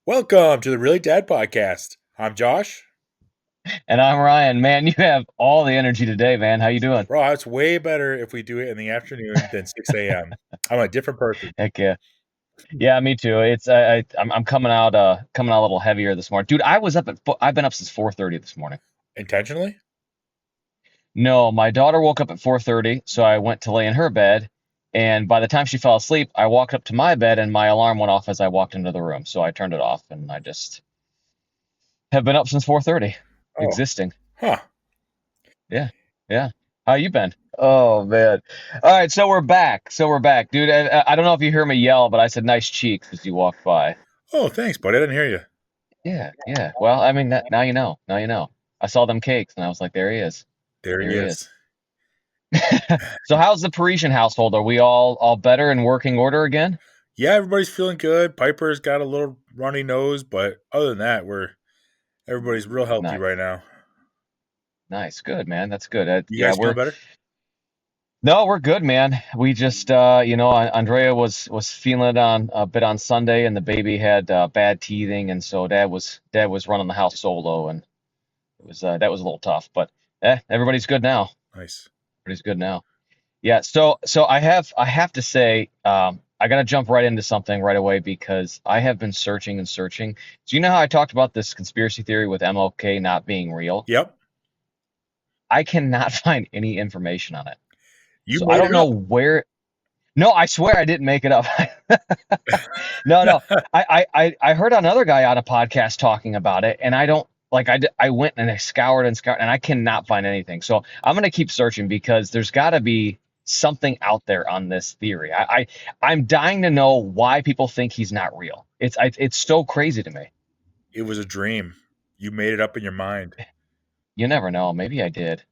Welcome to the Really Dad Podcast. I'm Josh. And I'm Ryan. Man, you have all the energy today, man. How you doing? Bro, it's way better if we do it in the afternoon than 6 a.m. I'm a different person. Heck yeah. Yeah, me too. I'm coming out a little heavier this morning. Dude, I've been up since 4:30 this morning. Intentionally? No, my daughter woke up at 4:30, so I went to lay in her bed, and by the time she fell asleep, I walked up to my bed and my alarm went off as I walked into the room. So I turned it off and I just have been up since 4:30, Oh, existing. huh. Yeah. Yeah. How you been? Oh man. All right, so we're back. Dude. I don't know if you hear me yell, but I said nice cheeks as you walked by. Oh, thanks, buddy. I didn't hear you. Yeah, yeah. Well, I mean now you know. Now you know. I saw them cakes and I was like, there he is. There There he he is. is. So how's the Parisian household? Are we all better in working order again? Yeah, everybody's feeling good. Piper's got a little runny nose, but other than that, everybody's real healthy Nice. right now. Nice. Good, man. That's good. You Yeah, guys feeling better? no, we're good, man. We just Andrea was feeling it on a bit on Sunday and the baby had bad teething and so dad was running the house solo and that was a little tough, but everybody's good now. Nice. Everybody's good now. Yeah, so I have to say, I gotta jump right into something right away because I have been searching and searching. Do you know how I talked about this conspiracy theory with MLK not being real? Yep. I cannot find any information on it. You So I made don't it know up. where. No, I swear I didn't make it up. No, no. I heard another guy on a podcast talking about it, and I don't like I went and I scoured and scoured, and I cannot find anything. So I'm gonna keep searching because there's got to be something out there on this theory. I'm dying to know why people think he's not real. It's so crazy to me. It was a dream. You made it up in your mind. You never know. Maybe I did.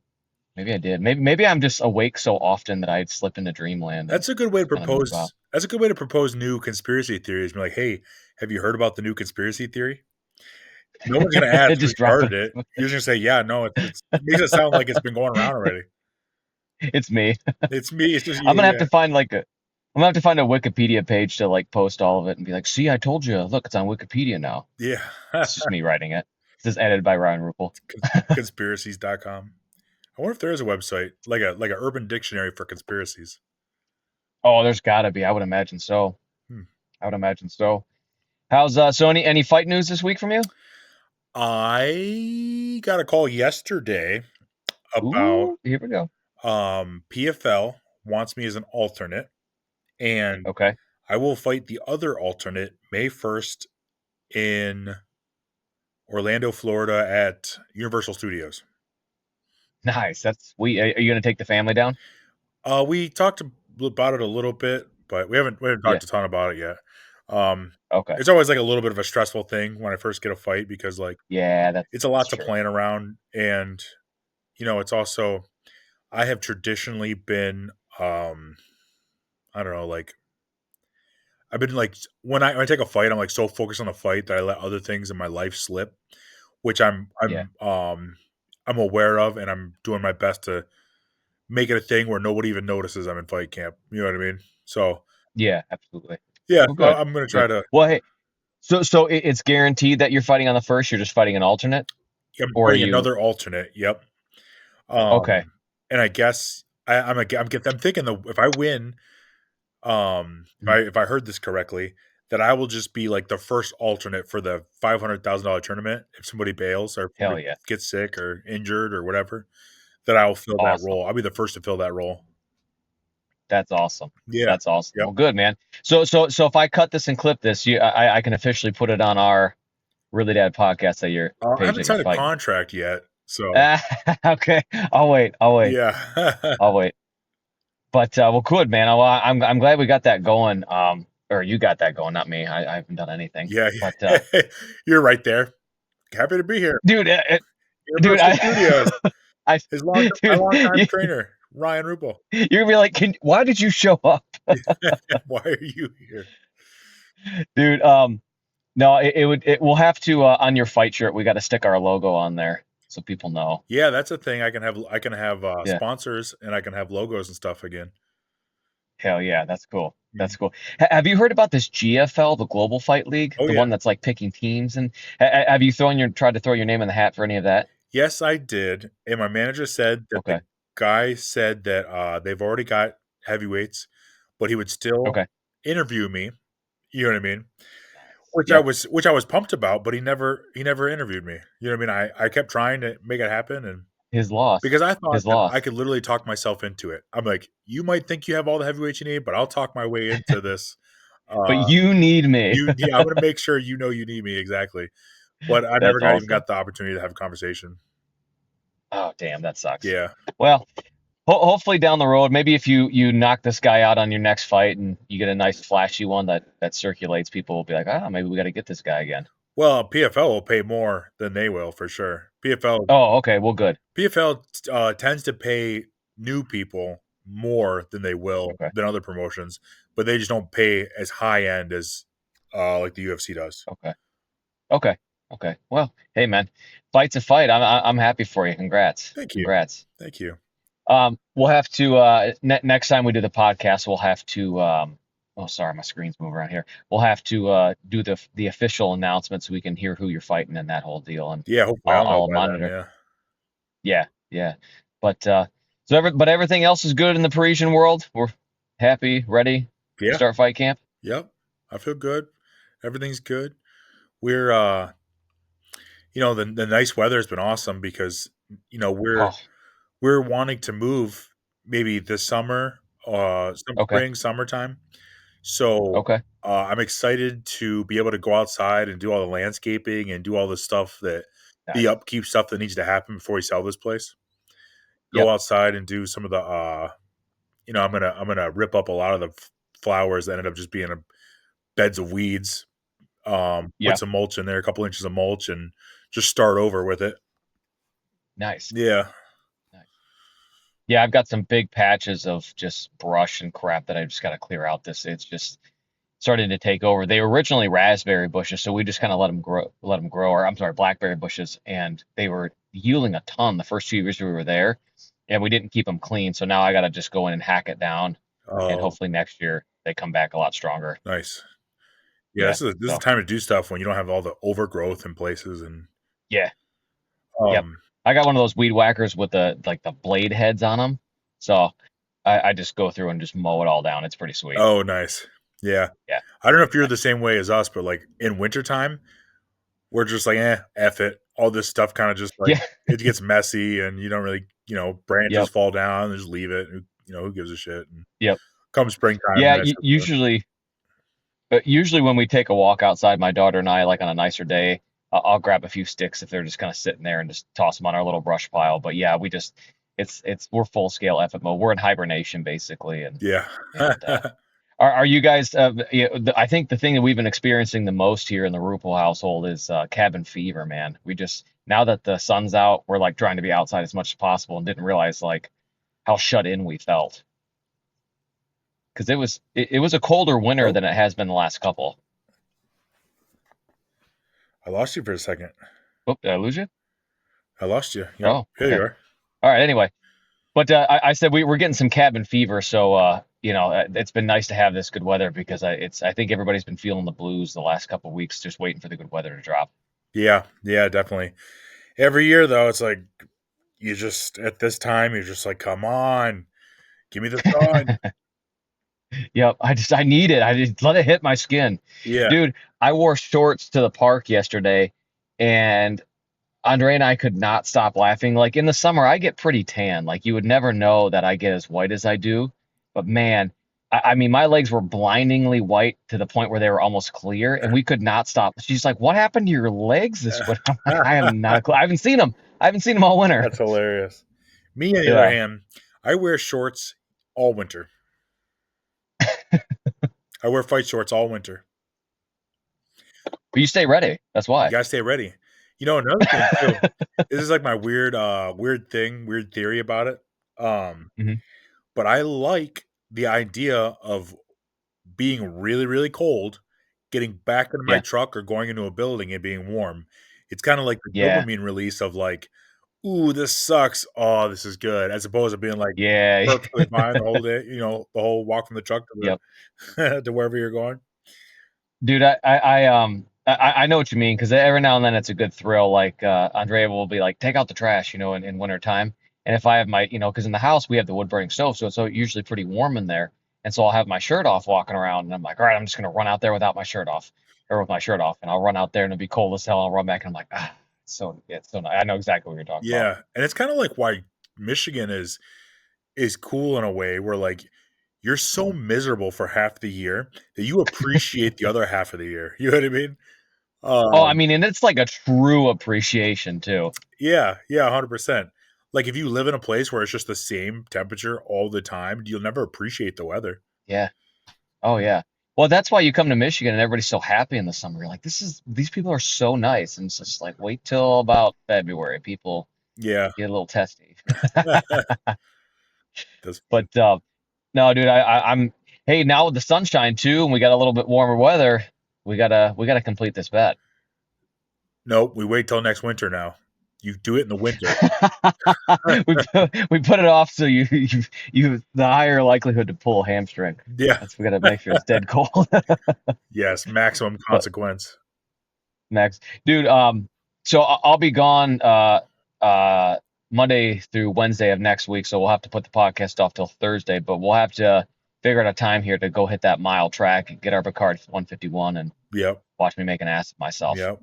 Maybe I did. Maybe I'm just awake so often that I'd slip into dreamland and That's a good way to just kind of move out. propose. That's a good way to propose new conspiracy theories. Be like, hey, have you heard about the new conspiracy theory? No one's gonna ask who Just drop started it. it. You're just gonna say, "Yeah, no, it's it makes it sound like it's been going around already." It's me. It's me, it's just I'm gonna you, have yeah. to find like a I'm gonna have to find a Wikipedia page to like post all of it and be like, see, I told you. Look, it's on Wikipedia now. Yeah. It's just me writing it. This is edited by Ryan Rupel. Conspiracies.com. I wonder if there is a website, like a urban dictionary for conspiracies. Oh, there's gotta be. I would imagine so. Hmm. I would imagine so. How's so any fight news this week from you? I got a call yesterday about, Ooh, here we go. PFL wants me as an alternate, and Okay. I will fight the other alternate May 1st in Orlando, Florida at Universal Studios. Nice. That's we are you gonna take the family down? We talked about it a little bit, but we haven't Yeah. talked a ton about it yet. Um, Okay. it's always like a little bit of a stressful thing when I first get a fight because like Yeah, it's a that's lot to true. plan around, and it's also I have traditionally been I don't know, like I've been like when I take a fight, I'm like so focused on the fight that I let other things in my life slip, which Yeah. I'm aware of, and I'm doing my best to make it a thing where nobody even notices I'm in fight camp. You know what I mean? So Yeah, absolutely. yeah, Well, so good. I'm gonna try Good. to. Well, hey, so it's guaranteed that you're fighting on the first. You're just fighting an alternate, I'm or are fighting you? another alternate. Yep. Okay. And I guess I'm thinking that if I win, Mhm. if I heard this correctly, that I will just be like the first alternate for the $500,000 tournament. If somebody bails or if Hell somebody yeah. gets sick or injured or whatever, that I will fill that Awesome. role. I'll be the first to fill that role. That's awesome. Yeah. That's awesome. Yep. Well, good, man. So if I cut this and clip this, I can officially put it on our Really Dad podcast that you're I page haven't that you're signed a fighting. contract yet, so Ah, okay. I'll wait. I'll wait. yeah. I'll wait. But well, good, man. Well, I'm glad we got that going. Or you got that going, not me. I haven't done anything. Yeah, But you're right there. Happy to be here. dude, dude, Universal Studios. I, His long my dude, longtime trainer, Ryan Rupel. you're gonna be like, why did you show up, Why are you here? dude? No, we'll have to on your fight shirt. We got to stick our logo on there so people know. Yeah, that's a thing. I can have Yeah, sponsors and I can have logos and stuff again. hell yeah, that's cool. That's Mhm. cool. Have you heard about this GFL, the Global Fight League, Oh, the yeah. one that's like picking teams? And have you tried to throw your name in the hat for any of that? Yes, I did, and my manager said that the Okay. guy said that, they've already got heavyweights, but he would still Okay. interview me, you know what I mean? Nice. Yep. Which I was pumped about, but he never interviewed me, you know what I mean? I kept trying to make it happen, and His loss. because I thought His that I loss. could literally talk myself into it. I'm like, "You might think you have all the heavyweights you need, but I'll talk my way into this." But Uh, you need me. you Yeah, I'm gonna make sure you know you need me, exactly. But I never That's got even awesome. got the opportunity to have a conversation. Oh, damn, that sucks. Yeah. Well, hopefully down the road, maybe if you knock this guy out on your next fight and you get a nice flashy one that circulates, people will be like, ah, maybe we got to get this guy again. Well, PFL will pay more than they will for sure. Oh, okay. Well, good. PFL, tends to pay new people more than they will Okay. than other promotions, but they just don't pay as high end as, like the UFC does. Okay. Okay. Okay. Well, hey, man, fight's a fight. I'm happy for you. Congrats. Thank you. Congrats. Thank you. We'll have to next time we do the podcast, we'll have to oh, sorry, my screen's moving around here. We'll have to do the official announcement so we can hear who you're fighting and that whole deal, and Yeah, hopefully I'll know I'll by then, monitor. yeah. Yeah, yeah. But but everything else is good in the Parisian world. We're happy, ready to Yeah, start fight camp. yep. I feel good. Everything's good. We're, the nice weather's been awesome because, you know, we're Oh, we're wanting to move maybe this summer, some okay, spring, summertime. So, okay, I'm excited to be able to go outside and do all the landscaping and do all the stuff that the nice. upkeep stuff that needs to happen before we sell this place. Go Yep, outside and do some of the, I'm gonna rip up a lot of the flowers that ended up just being beds of weeds, put yep, some mulch in there, a couple inches of mulch, and just start over with it. nice, Yeah. nice. Yeah, I've got some big patches of just brush and crap that I just got to clear out. It's just starting to take over. They were originally raspberry bushes, so we just kind of let them grow. Or I'm sorry, blackberry bushes, and they were yielding a ton the first few years we were there, and we didn't keep them clean. So now I got to just go in and hack it down, and Oh, hopefully next year they come back a lot stronger. nice. Yeah, Yeah. this is the So time to do stuff when you don't have all the overgrowth in places and, yeah, yep. um I got one of those weed whackers with the blade heads on them, so I just go through and just mow it all down. It's pretty sweet. oh, nice. Yeah. Yeah. I don't know if you're Yeah. the same way as us, but, like, in wintertime, we're just like, "Eh, F it." All this stuff kinda just, like, Yeah. it gets messy and you don't really, branches Yep. fall down, just leave it, who gives a shit, and Yep. come springtime, Yeah. then it's just Usually when we take a walk outside, my daughter and I, like on a nicer day, I'll grab a few sticks if they're just kind of sitting there and just toss them on our little brush pile. But yeah, we're full scale effort mode. We're in hibernation basically, yeah. and are you guys? I think the thing that we've been experiencing the most here in the Rupel household is cabin fever, man. We just now that the sun's out, we're like trying to be outside as much as possible, and didn't realize like how shut in we felt because it was a colder winter Oh, than it has been the last couple. I lost you for a second. Oh, did I lose you? I lost you. Yep, Oh, here you okay. are. All right. Anyway, but I said we're getting some cabin fever, so it's been nice to have this good weather because I think everybody's been feeling the blues the last couple of weeks, just waiting for the good weather to drop. Yeah, yeah, definitely. Every year, though, it's like, you just at this time, you're just like, "Come on, give me the sun." Yep, I need it. I just let it hit my skin, Yeah. dude. I wore shorts to the park yesterday, and Andre and I could not stop laughing. Like in the summer, I get pretty tan. Like you would never know that I get as white as I do. But man, I mean, my legs were blindingly white to the point where they were almost clear, and we could not stop. She's like, "What happened to your legs this winter?" I'm like, "I am not a clue. I haven't seen them. I haven't seen them all winter." That's hilarious. Me, on the other Yeah, hand, I wear shorts all winter. I wear fight shorts all winter. but you stay ready. That's You why. gotta stay ready. Another thing too, this is like my weird theory about it. Um, Hmm. but I like the idea of being really, really cold, getting back into my Yeah, truck or going into a building and being warm. It's kinda like the yeah, dopamine release of, like, "Ooh, this sucks. Oh, this is good," as opposed to being, like, Yeah. perfectly fine the whole day, the whole walk from the truck to Yep. the to wherever you're going. Dude, I know what you mean because every now and then it's a good thrill. Like Andrea will be like, take out the trash, in winter time. And if I have my, because in the house we have the wood burning stove, so it's usually pretty warm in there. And so I'll have my shirt off walking around, and I'm like, all right, I'm just gonna run out there without my shirt off, or with my shirt off, and I'll run out there and it'll be cold as hell. I'll run back and I'm like, it's so nice. I know exactly what you're talking about. Yeah, and it's kinda like why Michigan is cool in a way where, like, you're so miserable for half the year that you appreciate the other half of the year, you know what I mean? Oh, I Um, mean, and it's like a true appreciation too. yeah, yeah, 100%. Like, if you live in a place where it's just the same temperature all the time, you'll never appreciate the weather. Yeah. Oh yeah. Well, that's why you come to Michigan and everybody's so happy in the summer. You're like, these people are so nice. And it's just like, wait till about February. People Yeah. get a little testy. That's funny. But no, dude, I'm hey, now with the sunshine too, and we got a little bit warmer weather, we gotta complete this bet. Nope, we wait till next winter now. You do it in the winter. We put it off so you the higher likelihood to pull a hamstring. Yeah. That's we gotta make sure it's dead cold. Yes, maximum But consequence. Max. Dude, so I'll be gone Monday through Wednesday of next week, so we'll have to put the podcast off till Thursday, but we'll have to figure out a time here to go hit that mile track and get our Picard 151 and Yep, watch me make an ass of myself. yep.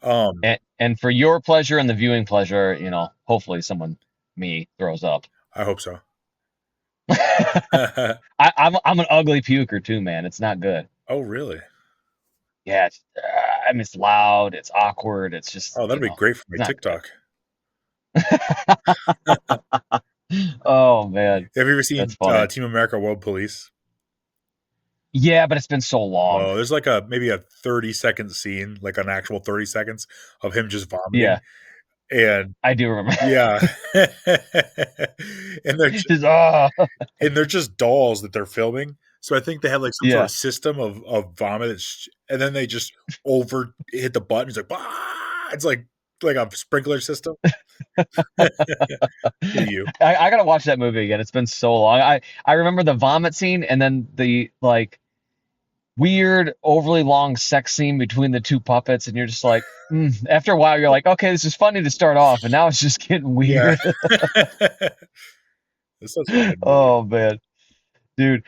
Um, And for your pleasure and the viewing pleasure, hopefully someone me throws up. I hope so. I'm an ugly puker too, man. It's not good. Oh, really? Yeah, I mean it's loud, it's awkward, it's just Oh, that'd be great for my it's not good. TikTok. Oh man, Have you ever that's seen, funny. Team America: World Police? Yeah, but it's been so long. Oh, there's like a maybe a 30-second scene, like an actual 30 seconds of him just vomiting, Yeah, and I do remember. yeah. And Just they're just dolls that they're filming, so I think they have, like, some sort yeah. of system of vomit that's and then they just over hit the button, it's like, "Bah!" It's like a sprinkler system. Look at you. I gotta watch that movie again. It's been so long. I remember the vomit scene and then the like weird, overly long sex scene between the two puppets, and you're just like, after a while, you're like, okay, this is funny to start off, and now it's just getting Yeah. weird. It's such a good movie. Oh man, dude.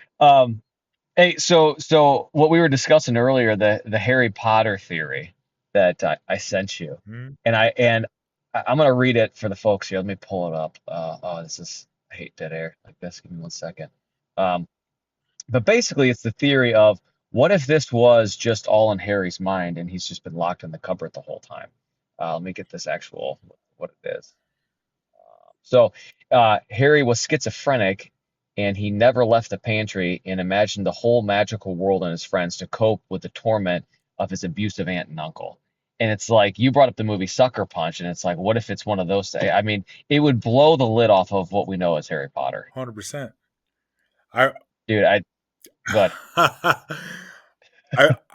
Hey, so what we were discussing earlier, the Harry Potter theory that I sent you, Mhm. I'm gonna read it for the folks here. Let me pull it up. I hate dead air like this. Give me 1 second. Um, but basically, it's the theory of what if this was just all in Harry's mind and he's just been locked in the cupboard the whole time. Let me get this actual what it is. So Harry was schizophrenic and he never left the pantry and imagined the whole magical world and his friends to cope with the torment of his abusive aunt and uncle. And it's like you brought up the movie Sucker Punch, and it's like, what if it's one of those? I mean, it would blow the lid off of what we know as Harry Potter. 100%. I Dude, good. I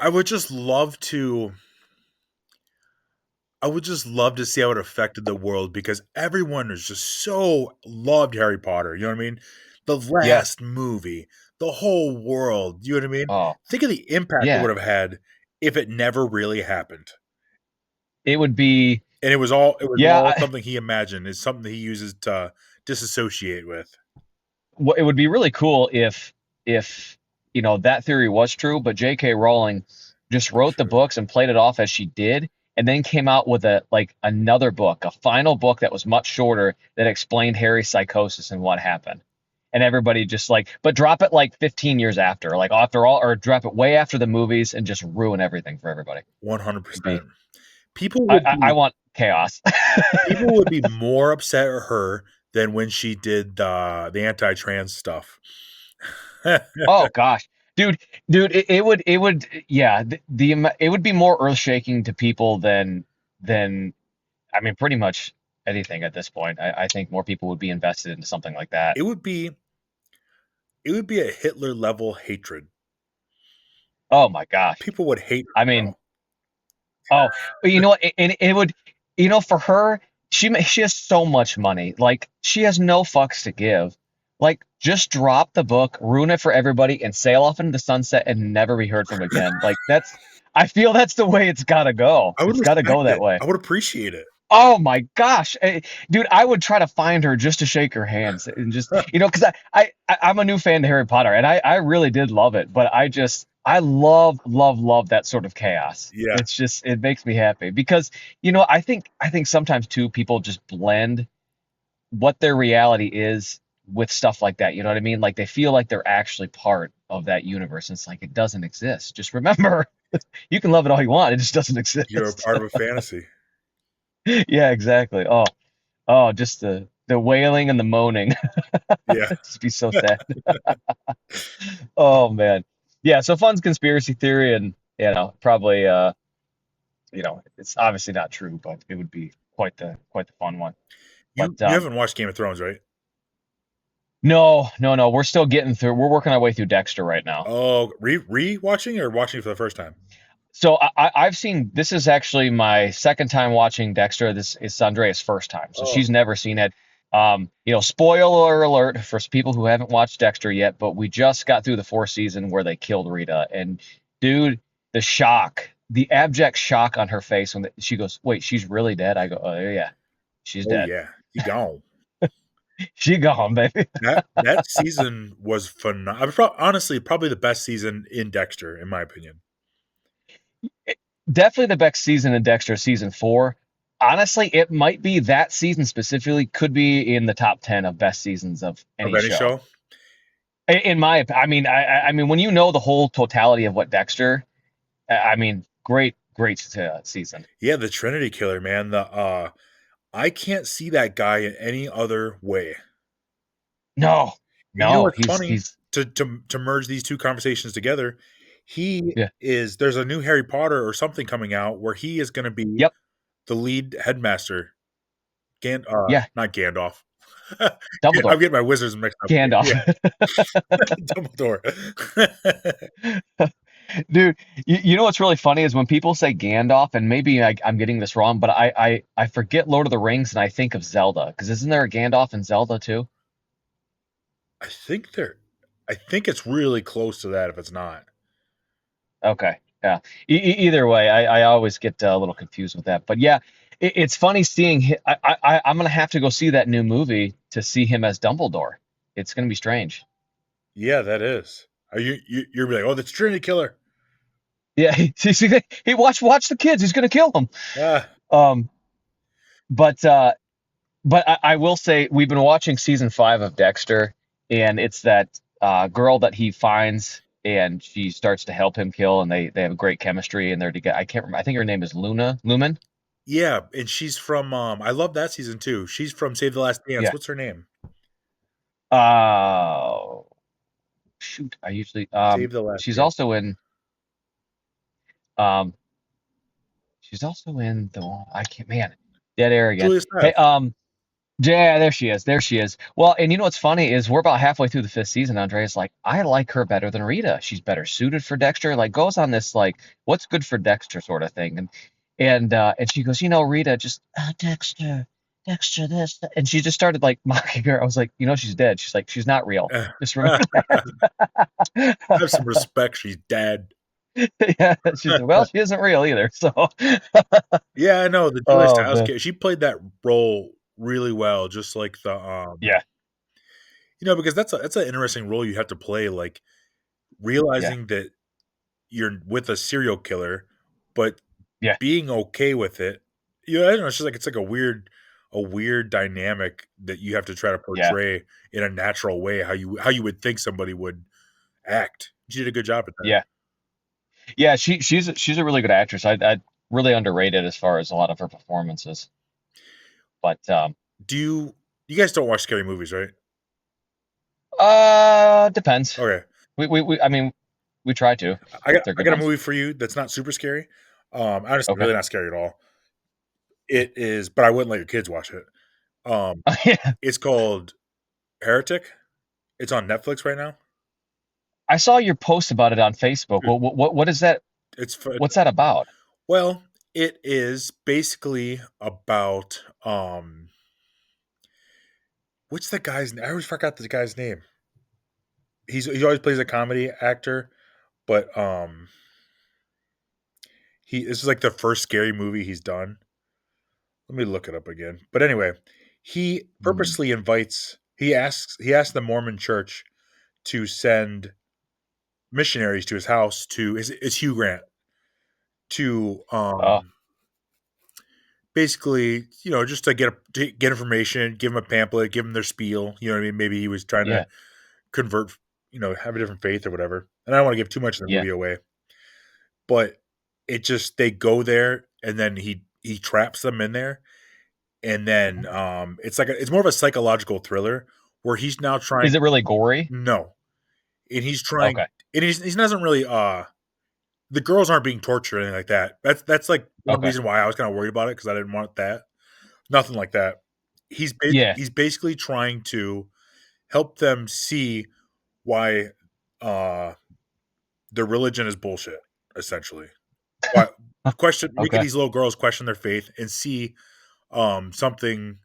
would just love to I would just love to see how it affected the world because everyone is just so loved Harry Potter, you know what I mean? The Yeah. last movie, the whole world, you know what I mean? Oh, Think of the impact it yeah. would have had if it never really happened. It would be, And it was all yeah. something he imagined, it's something he uses to disassociate with. It would be really cool if that theory was true, but J.K. Rowling just wrote the True. books and played it off as she did, and then came out with another book, a final book that was much shorter that explained Harry's psychosis and what happened. And everybody just but drop it like 15 years after, like after all, or drop it way after the movies and just ruin everything for everybody. It'd 100%. be, People I, would I, I be want chaos. people would be more upset at her than when she did the anti-trans stuff. Oh gosh, dude, yeah, it would be more earth shaking to people than I mean, pretty much anything at this point. I think more people would be invested into something like that. It would be it would be a Hitler level hatred. Oh my gosh, People would hate I her, mean, oh, but you know what, and it would, for her. she has so much money. Like she has no fucks to give. Like just drop the book, ruin it for everybody, and sail off into the sunset and never be heard from again. Like that's I feel that's the way it's gotta go. I would It's gotta respect go that it. way. I would appreciate it. Oh my gosh, dude! I would try to find her just to shake her hands and just because I'm a new fan of Harry Potter and I really did love it, but I love that sort of chaos. Yeah, It's just it makes me happy because I think sometimes too people just blend what their reality is with stuff like that. You know what I mean? Like they feel like they're actually part of that universe. And it's like it doesn't exist. Just remember, you can love it all you want. It just doesn't you're a exist. part of a fantasy. Yeah, exactly. Oh, just the wailing and the moaning. Yeah. Just be so sad. Oh man. Yeah, so fun's conspiracy theory and probably it's obviously not true, but it would be quite the fun one. You But you haven't watched Game of Thrones, right? no, no, no, we're still getting through. We're working our way through Dexter right now. Oh, re-watching or watching for the first time? So I've seen this is actually my second time watching Dexter. This is Andrea's first time, so Oh, she's never seen it. Spoiler alert for people who haven't watched Dexter yet, but we just got through the fourth season where they killed Rita, and dude, the shock, the abject shock on her face when she goes, "Wait, she's really dead?" I go, "Oh yeah, she's oh dead. yeah, he gone. She gone, baby." That season was phenomenal. Honestly, probably the best season in Dexter, in my opinion. Definitely the best season in Dexter, season four. Honestly, it might be that season specifically could be in the top 10 of best seasons of Of any any show. show? In my, I mean, when you know the whole totality of what Dexter, I mean, great season. Yeah, the Trinity Killer, man. The I can't see that guy in any other way. No, And you know no, what's funny? he's To merge these two conversations together, he yeah, is there's a new Harry Potter or something coming out where he is going to be yep, the lead headmaster. yeah, Not Gandalf. Dumbledore, I'm getting my wizards mixed up. Gandalf, Yeah, Dumbledore. dude. You know what's really funny is when people say Gandalf, and maybe I'm getting this wrong, but I forget Lord of the Rings and I think of Zelda because isn't there a Gandalf in Zelda too? I think they're. I think it's really close to that. If it's not, Okay. Yeah. Either way, I always get a little confused with that. But yeah, it's funny seeing him. I'm gonna have to go see that new movie to see him as Dumbledore. It's gonna be strange. yeah, that is. Are you're like, oh, that's Trinity Killer. Yeah. He watch the kids. He's gonna kill them. Ah, Um. But I will say we've been watching season 5 of Dexter, and it's that girl that he finds. And she starts to help him kill, and they have a great chemistry, and they're together. I can't remember. I think her name is Lumen. yeah, and she's from. I love that season too. She's from Save the Last Dance. Yeah. What's her name? Uh, shoot, I usually Save the Last she's Dance. also in um she's also in the one I can't man dead air again. Julia Hey, Stiles. yeah, there she is. There she is. Well, and you know what's funny is we're about halfway through the fifth season. Andrea's like, I like her better than Rita. She's better suited for Dexter. Like goes on this like what's good for Dexter sort of thing. And she goes, Rita, just Dexter this, and she just started like mocking her. I was like, she's dead. She's like, she's not real. Just remember Have some that. respect. She's dead. Yeah, she said, well, she isn't real either. So, Yeah, I know the Julia oh Stiles man, kid. She played that role really well, just like the yeah, because that's an interesting role you have to play, like yeah, realizing that you're with a serial killer, but yeah, being okay with it. I don't know. It's just like it's like a weird dynamic that you have to try to yeah, portray in a natural way, how you would think somebody would act. She did a good job at that. yeah, yeah. She's a really good actress. I really underrated as far as a lot of her performances. But Do you guys don't watch scary movies, right? depends. Okay. I mean, we try to if they're I good got a ones. movie for you that's not super scary. Honestly, Okay. really not scary at all. It is, but I wouldn't let your kids watch it. Um, Yeah. it's called Heretic. It's on Netflix right now. I saw your post about it on Facebook. Dude, What is that? It's What's that about? well, It is basically about what's the guy's name? I always forgot the guy's name. He always plays a comedy actor, but he this is like the first scary movie he's done. Let me look it up again. But anyway, he Hmm. purposely invites he asks the Mormon church to send missionaries to his house to is Hugh Grant to Oh, basically, just to get information, give him a pamphlet, give him their spiel. You know what I mean? Maybe he was trying to yeah, convert, have a different faith or whatever. And I don't want to give too much of the yeah. movie away, but it just they go there and then he traps them in there, and then Mhm. it's more of a psychological thriller where he's now trying Is it really gory? no, and he's trying Okay, and he doesn't really the girls aren't being tortured or anything like that. That's like one okay. reason why I was kind of worried about it because I didn't want that. Nothing like that. Yeah. He's basically trying to help them see why uh their religion is bullshit, essentially. Why question making Okay. these little girls question their faith and see something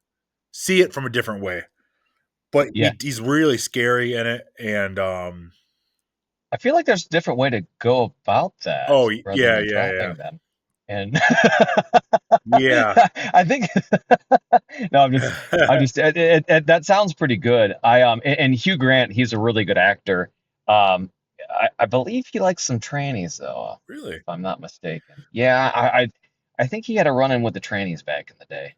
see it from a different way. But Yeah. he's really scary in it and I feel like there's a different way to go about that oh rather yeah, than yeah, yeah. trapping them. And Yeah. I think no, I'm just that sounds pretty good. And Hugh Grant, he's a really good actor. I believe he likes some trannies though, Really? if I'm not mistaken. Yeah, I think he had a run-in with the trannies back in the day.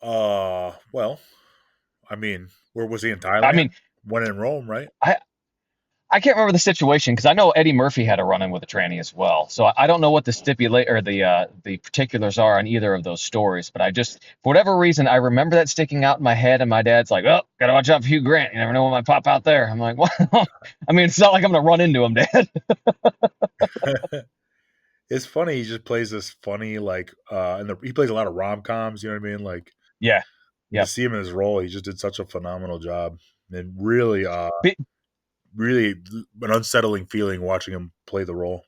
Well, I mean, where was he in I mean, Thailand? When in Rome, right? I I can't remember the situation because I know Eddie Murphy had a run-in with a tranny as well. So I don't know what the stipulate or the particulars are on either of those stories. But I just, for whatever reason, I remember that sticking out in my head. And my dad's like, "Oh, gotta watch out for Hugh Grant. You never know what might pop out there." I'm like, "What?" I mean, it's not like I'm gonna run into him, Dad. It's funny, he just plays this funny, like, and he plays a lot of rom-coms, you know what I mean? Like, Yeah, and to yep. see him in his role, he just did such a phenomenal job, and really, But, really an unsettling feeling watching him play the role.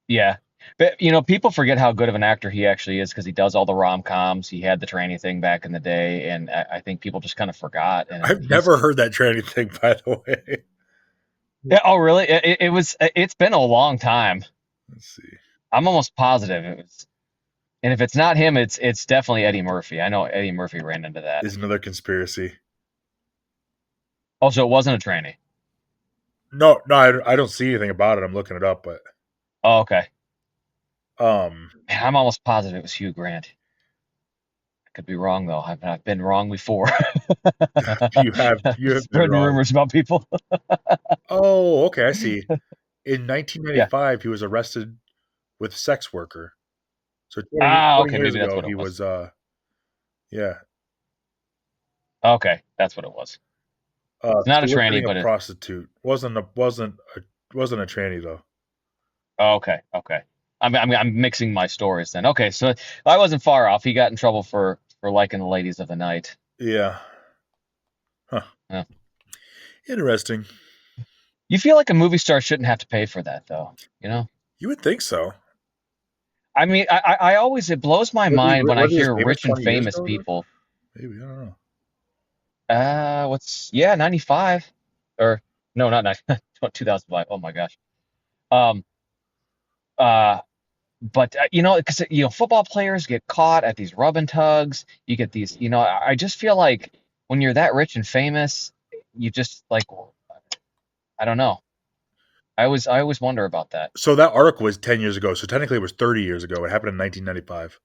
yeah, but people forget how good of an actor he actually is because he does all the rom-coms. He had the tranny thing back in the day, and I think people just kind of forgot. And I've he's never heard that tranny thing, by the way. yeah. Oh, really? It was. It's been a long time. Let's see. I'm almost positive it was. And if it's not him, it's definitely Eddie Murphy. I know Eddie Murphy ran into that. Is another conspiracy. Also, it wasn't a tranny. No, no, I don't see anything about it. I'm looking it up, but Oh, okay. um, Man, I'm almost positive it was Hugh Grant. I could be wrong though. I've been wrong before. you have been Spreading wrong. rumors about people. Oh, okay, I see. In Yeah. 1995, he was arrested with sex worker. So Ah, 20 okay. years Maybe that's ago, what he it was. was, yeah, Okay, that's what it was. It's not a soliciting tranny, a but it. prostitute. Wasn't a tranny though. Oh, okay, okay. I'm mixing my stories then. Okay, so I wasn't far off. He got in trouble for liking the ladies of the night. Yeah. Huh. Yeah. Interesting. You feel like a movie star shouldn't have to pay for that though, you know? You would think so. I mean, I always it blows my mind when I Was he as hear famous rich and 20 years famous ago? Though? people. Maybe I don't know. What's yeah, 95 or no, not 90, 2005. Oh my gosh. Um, uh, but because football players get caught at these rub and tugs. You get these, I just feel like when you're that rich and famous, you just like I don't know. I always wonder about that. So that arc was 10 years ago. So technically, it was 30 years ago. It happened in 1995.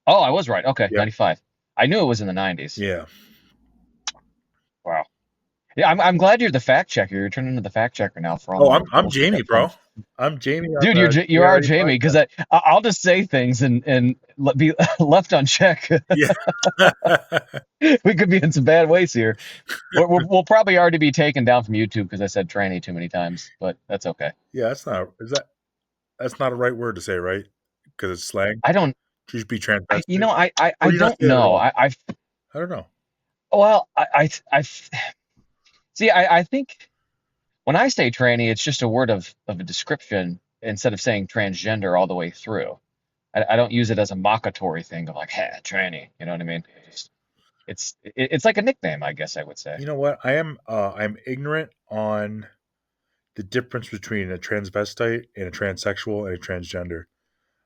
Oh, I was right. Okay, Yep. 95. I knew it was in the 90s. Yeah. Wow. Yeah, I'm glad you're the fact checker. You're turning into the fact checker now for all Oh, my I'm bullshit Jamie, that bro. comes. I'm Jamie on Dude, the you are TRA Jamie because podcast. I'll just say things and be left unchecked. Yeah. We could be in some bad ways here. We'll probably already be taken down from YouTube because I said tranny too many times, but that's okay. Yeah, that's not a right word to say, right? Because it's slang. I don't. Should just be I transvestite. I Or do you not don't say that at know. all? I don't know. Well I see. I think when I say tranny, it's just a word of a description instead of saying transgender all the way through. I don't use it as a mockatory thing of like, hey, tranny. You know what I mean? It's like a nickname, I guess I would say. You know what? I'm ignorant on the difference between a transvestite and a transsexual and a transgender.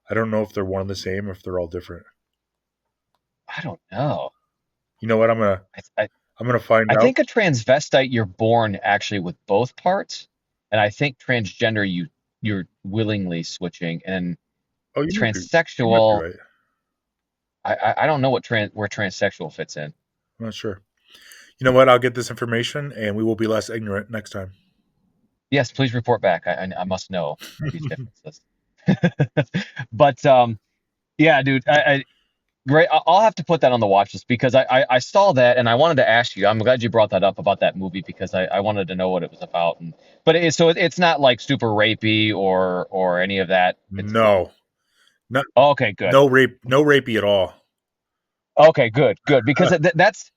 I don't know if they're one and the same or if they're all different. I don't know. You know what? I, I I'm gonna find I out. think a transvestite you're born actually with both parts, and I think transgender you're willingly switching, and Oh, you might be transsexual right. I don't know where transsexual fits in. I'm not sure. You know what? I'll get this information and we will be less ignorant next time. Yes, please report back. I must know these differences. But yeah, dude, great. I'll have to put that on the watch list because I saw that and I wanted to ask you. I'm glad you brought that up about that movie because I wanted to know what it was about. And but it's not like super rapey or any of that. It's fun. No, no, Okay, good. no rapey at all. Okay, good. Because that's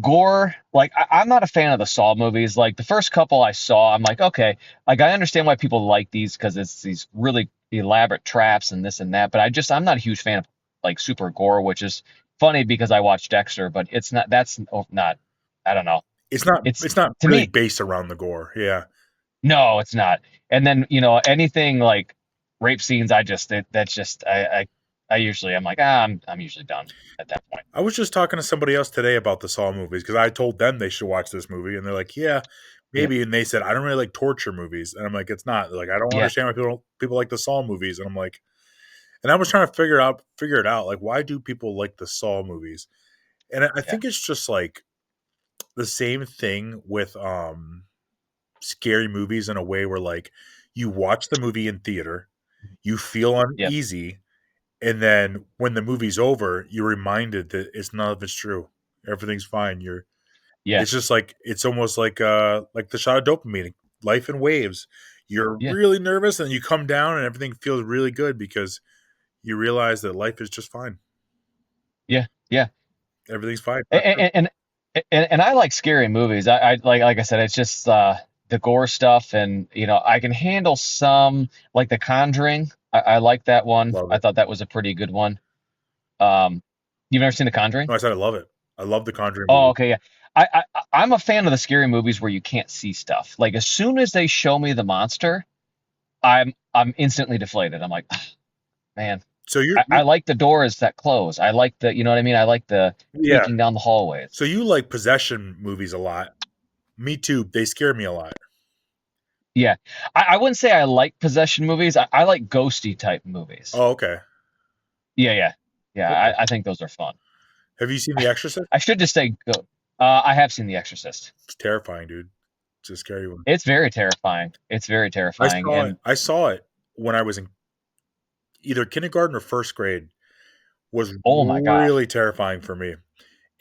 gore. Like I'm not a fan of the Saw movies. Like the first couple I saw, I'm like, okay, like I understand why people like these because it's these really elaborate traps and this and that. But I'm not a huge fan of like super gore, which is funny because I watched Dexter, but it's not. That's not. I don't know. It's It's not to really me, based around the gore. Yeah. no, it's not. And then anything like rape scenes, that's just I usually I'm like I'm usually done at that point. I was just talking to somebody else today about the Saw movies because I told them they should watch this movie, and they're like, "Yeah, Yeah, maybe." And they said, "I don't really like torture movies," and I'm like, "It's not." They're like, "I don't yeah, understand why people like the Saw movies," and I'm like, and I was trying to figure it out, like why do people like the Saw movies? And I yeah. think it's just like the same thing with scary movies in a way where like you watch the movie in theater, you feel Yep. uneasy, and then when the movie's over, you're reminded that it's none of it's true. Everything's fine. You're Yeah. It's just like it's almost like the shot of dopamine, life in waves. You're Yeah. really nervous and you come down and everything feels really good because you realize that life is just fine. Yeah. Yeah. Everything's fine. And and I like scary movies. I like I said, it's just the gore stuff, and I can handle some like The Conjuring. I like that one. Love I it. thought that was a pretty good one. Um, you've never seen The Conjuring? No, I said I love it. I love the Conjuring Oh, movies. okay, yeah. I'm a fan of the scary movies where you can't see stuff. Like as soon as they show me the monster, I'm instantly deflated. I'm like, "Ah, man, So I like the doors that close. I like the, you know what I mean? I like the yeah. sneaking down the hallways. So you like possession movies a lot. Me too. They scare me a lot. Yeah. I wouldn't say I like possession movies. I like ghosty type movies. Oh, okay. Yeah, yeah. Yeah, Okay. I think those are fun. Have you seen The Exorcist? I should just say go. I have seen The Exorcist. It's terrifying, dude. It's a scary one. It's very terrifying. It's very terrifying. And I saw it when I was in either kindergarten or first grade. Was oh my gosh. really terrifying for me.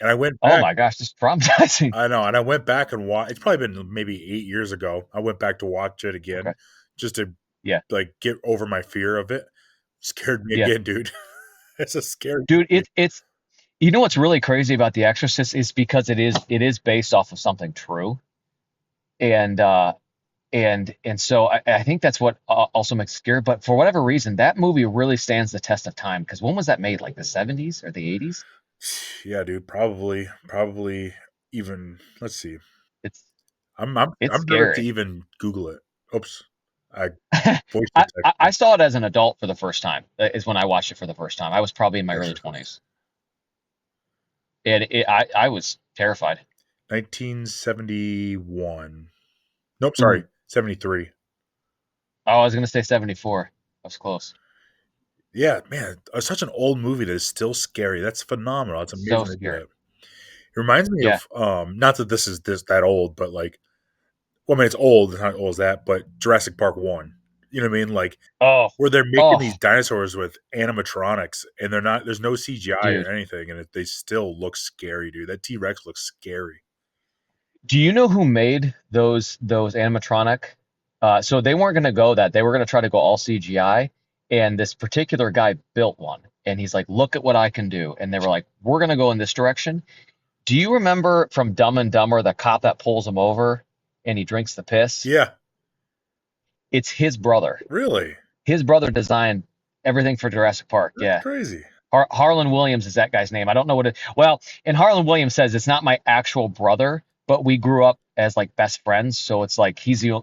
And I went Oh back. my gosh, this is traumatizing. I know, and I went back and watched. It's probably been maybe 8 years ago. I went back to watch it Okay. again, just to Yeah. like get over my fear of it. Scared me Yeah. again, dude. It's a scary Dude, movie. it's what's really crazy about The Exorcist is because it is based off of something true. And so I think that's what also makes it scary. But for whatever reason, that movie really stands the test of time. Because when was that made? Like the 70s or the 80s? Yeah, dude. Probably even. Let's see. It's it's I'm nervous to scary. even Google it. Oops, I I, voice to I text. saw it as an adult for the first time. Is when I watched it for the first time. I was probably in my early Exorcist. 20s, and I was terrified. 1971. Nope, Ooh, sorry, 73. oh, I was gonna say 74. I was close. Yeah, man, such an old movie that is still scary. That's phenomenal. It's So amazing to do scary. that. It reminds me Yeah. of not that this is that old, but like, well, I mean, it's old. It's not old as that, but Jurassic Park 1. You know what I mean? Like Oh, where they're making these oh, dinosaurs with animatronics, and they're not. There's no CGI or dude. anything, and they still look scary, dude. That T Rex looks scary. Do you know who made those animatronic? So they weren't going to go that. They were going to try to go all CGI, and this particular guy built one, and he's like, "Look at what I can do." And they were like, "We're going to go in this direction." Do you remember from Dumb and Dumber the cop that pulls him over and he drinks the piss? Yeah, It's his brother. really. His brother designed. everything for Jurassic Park. That's Yeah. crazy. Harlan Williams is that guy's name. I don't know what it. Well, and Harlan Williams says it's not my actual brother, but we grew up as like best friends. So it's like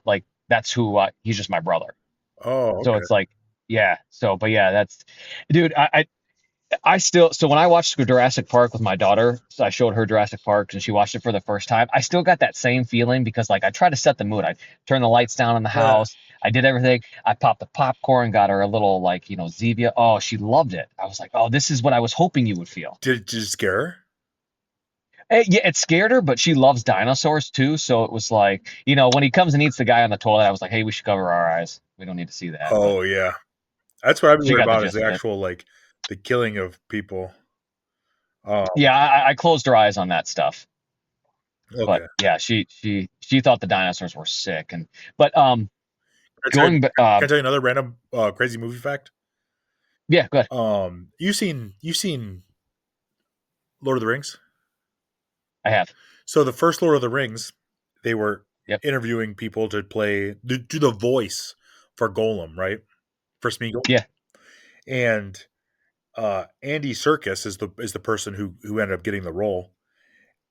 like that's who he's just my brother. Oh, So okay. it's like yeah. So but yeah, that's dude. I still so when I watched Jurassic Park with my daughter, so I showed her Jurassic Park and she watched it for the first time. I still got that same feeling because like I tried to set the mood. I turned the lights down in the Yeah. house. I did everything. I popped the popcorn, got her a little like Zevia. Oh, she loved it. I was like, oh, this is what I was hoping you would feel. Did it scare her? Yeah, it scared her, but she loves dinosaurs too. So it was like, when he comes and eats the guy on the toilet, I was like, hey, we should cover our eyes. We don't need to see that. But Oh yeah. That's what I'd be she worried got the about is gist the of it. actual like the killing of people. Um, Yeah, I closed her eyes on that stuff. But okay. yeah, she thought the dinosaurs were sick. And but Can I tell you, going can I tell you another random crazy movie fact? yeah, good. You've seen Lord of the Rings? I have. So the first Lord of the Rings, they were Yep. interviewing people to do the voice for Golem, right? For Smeagol. Yeah. And Andy Serkis is the person who ended up getting the role.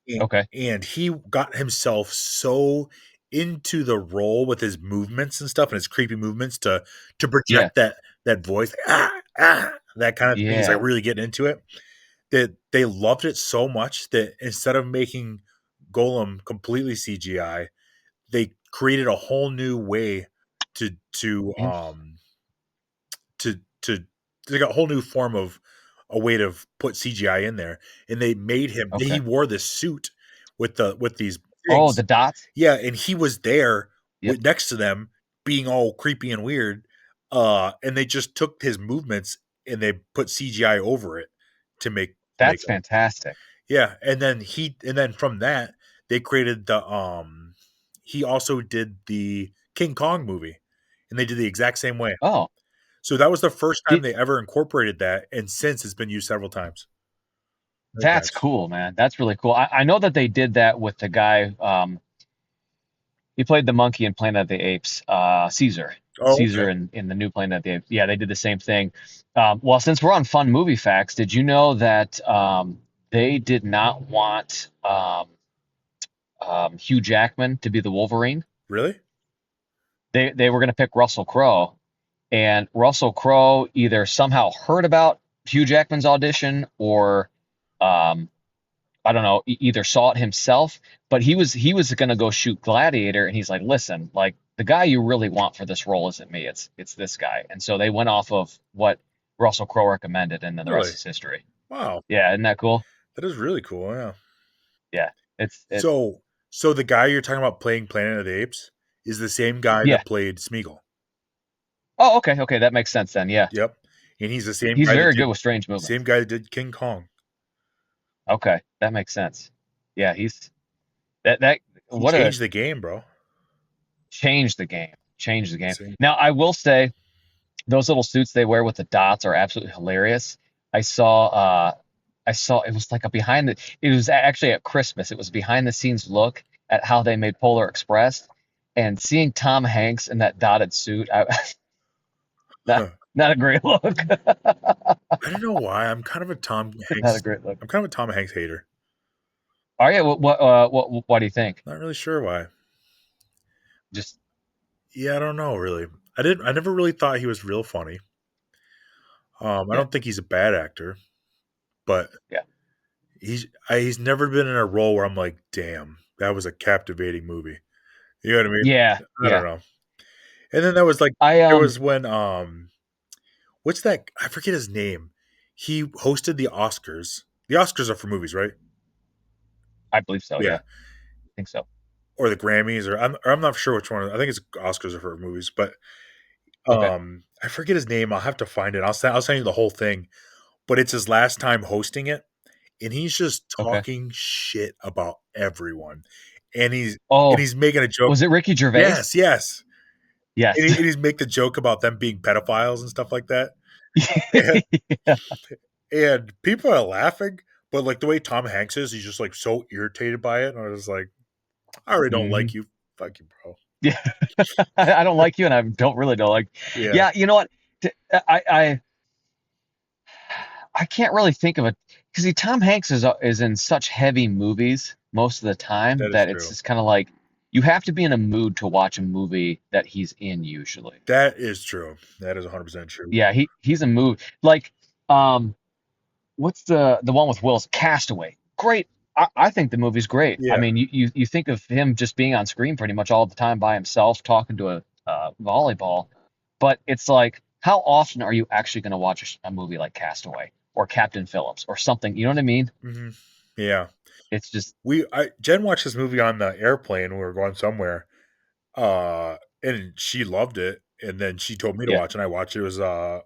And, Okay. and he got himself so into the role with his movements and stuff and his creepy movements to Yeah. project that voice, that kind of thing. He's like Yeah. really getting into it. That they loved it so much that instead of making Golem completely CGI, they created a whole new way to to Interesting. um to they got a whole new form of a way to put CGI in there, and they made him. He Okay. wore this suit with these Oh, the things, dots. yeah, and he was there Yep. with next to them, being all creepy and weird. And they just took his movements and they put CGI over it to make That's him. fantastic. Yeah, and then from that they created the he also did the King Kong movie, and they did the exact same way. Oh, So that was the first time did, they ever incorporated that, and since it's been used several times. Many that's times. cool, man. That's really cool. I know that they did that with the guy. He played the monkey in Planet of the Apes, Caesar. Oh, Caesar okay. in the new Planet of the Apes. Yeah, they did the same thing. Well, since we're on fun movie facts, did you know that they did not want Hugh Jackman to be the Wolverine? Really? They were going to pick Russell Crowe, and Russell Crowe either somehow heard about Hugh Jackman's audition or um, I don't know, either saw it himself, but he was going to go shoot Gladiator, and he's like, listen, like the guy you really want for this role isn't me, it's this guy, and so they went off of what Russell Crowe recommended, and then the rest Really? is history. Wow. Yeah, isn't that cool? That is really cool. Yeah. Yeah, it. So the guy you're talking about playing Planet of the Apes is the same guy Yeah. that played Smeagol. Oh, okay, okay, that makes sense then. Yeah, Yep. And he's the same he's guy that very good did with strange same movements. guy that did King Kong. Okay, that makes sense. Yeah, he's that He what a changed the game, bro. change the game, change the game. Insane. Now I will say those little suits they wear with the dots are absolutely hilarious. I saw I saw it was like a behind the it was actually at Christmas. It was a behind the scenes look at how they made Polar Express and seeing Tom Hanks in that dotted suit, not Huh. not a great look. I don't know why. I'm kind of a Tom Not a Hanks. great look. I'm kind of a Tom Hanks hater. Are you what do you think? Not really sure why. Just Yeah, I don't know really. I never really thought he was real funny. I yeah, don't think he's a bad actor, but yeah. he's never been in a role where I'm like, damn, that was a captivating movie. You know what I mean? Yeah, I don't yeah. know. And then that was like I there was when what's that? I forget his name. He hosted the Oscars. The Oscars are for movies, right? I believe so, Yeah, yeah. I think so. or the Grammys, or I'm not sure which one. I think it's Oscars are for movies, but Okay, I forget his name. I'll have to find it. I'll send you the whole thing. But it's his last time hosting it, and he's just okay. talking shit about everyone, and he's and Oh, he's making a joke. was it Ricky Gervais? Yes, yes, and, Yes. and he's make the joke about them being pedophiles and stuff like that, and, Yeah. and people are laughing, but like the way Tom Hanks is, he's just like so irritated by it, and I was like, I already don't Hmm. like you, fuck you, bro. Yeah. I don't like you, and I don't really don't like. Yeah, Yeah, you know what? I can't really think of it because see, Tom Hanks is in such heavy movies most of the time That is that it's true. just kind of like you have to be in a mood to watch a movie that he's in usually. That is true. That is 100% true. Yeah, he's a mood like um what's the one with Will's Castaway? Great. I think the movie's great. I Yeah. mean, you think of him just being on screen pretty much all the time by himself talking to a volleyball, but it's like, how often are you actually going to watch a movie like Castaway or Captain Phillips or something? You know what I mean? Hmm. Yeah. It's just, Jen watched this movie on the airplane when we were going somewhere, and she loved it. And then she told me to yeah. watch, and I watched it. It was a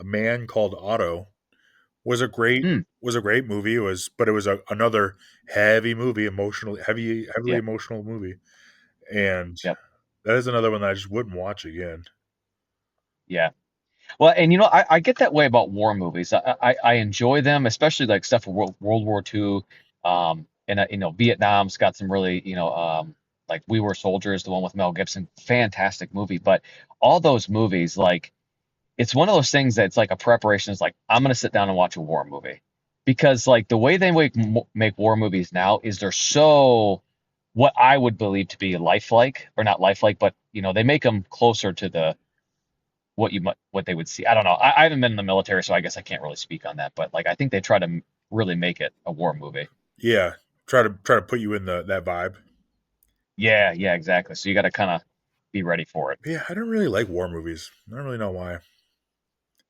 man called Otto. Was a great Mm, was a great movie. But it was another heavy movie, heavily yeah. emotional movie, and Yep. that is another one that I just wouldn't watch again. Yeah. Well, and I get that way about war movies. I enjoy them, especially like stuff from World War II. And Vietnam's got some really, like We Were Soldiers, the one with Mel Gibson, fantastic movie. But all those movies, like, it's one of those things that's like a preparation. It's like I'm gonna sit down and watch a war movie because like the way they make war movies now is they're so what I would believe to be lifelike or not lifelike, but they make them closer to what they would see. I don't know. I haven't been in the military, so I guess I can't really speak on that. But like, I think they try to really make it a war movie. Yeah, try to put you in that vibe. Yeah, yeah, exactly. So you got to kind of be ready for it. But yeah, I don't really like war movies. I don't really know why.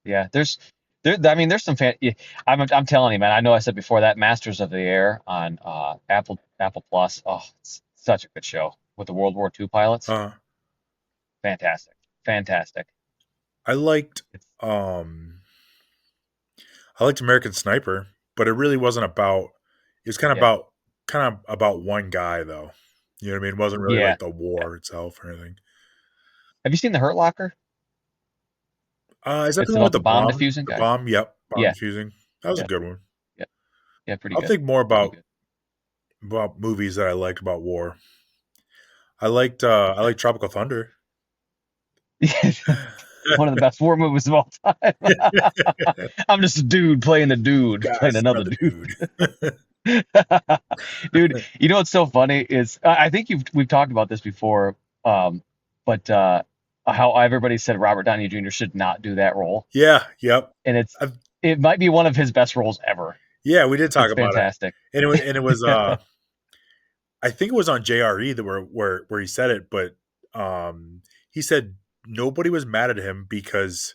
Yeah, I mean, there's some fan. Yeah, I'm telling you, man. I know I said before that Masters of the Air on Apple Plus. Oh, it's such a good show with the World War II pilots. Uh, Fantastic, fantastic. I liked It's um I liked American Sniper, but it really wasn't about. It's yeah, kind of about one guy though. You know what I mean? It wasn't really yeah, like the yeah. war itself or anything. Have you seen The Hurt Locker? Is that the It's one with about the the bomb bomb? diffusing The guy. bomb? Yep, bomb Yeah, defusing. That was a yeah, good one. yeah, yeah. Pretty I'll good, think more pretty good. about movies that I liked about war. I liked Tropical Thunder. One of the best war movies of all time. I'm just a dude playing the dude playing Guys, another another dude. dude. Dude, you know what's so funny is I think we've talked about this before, but how everybody said Robert Downey Jr. should not do that role, Yeah, yep. and I've, it might be one of his best roles ever. yeah, we did talk It's about it, fantastic. and it was I think it was on JRE that where he said it, but he said nobody was mad at him because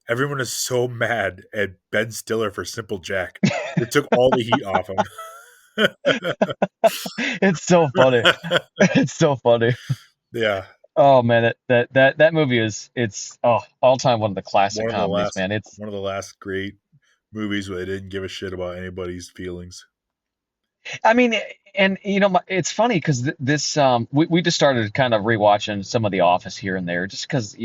everyone is so mad at Ben Stiller for Simple Jack. It took all the heat off him. It's so funny. It's so funny. Yeah, Oh man, that movie it's all time one of the classic comedies, man. It's one of the last great movies where they didn't give a shit about anybody's feelings. I mean, and it's funny because this we just started kind of rewatching some of The Office here and there, just because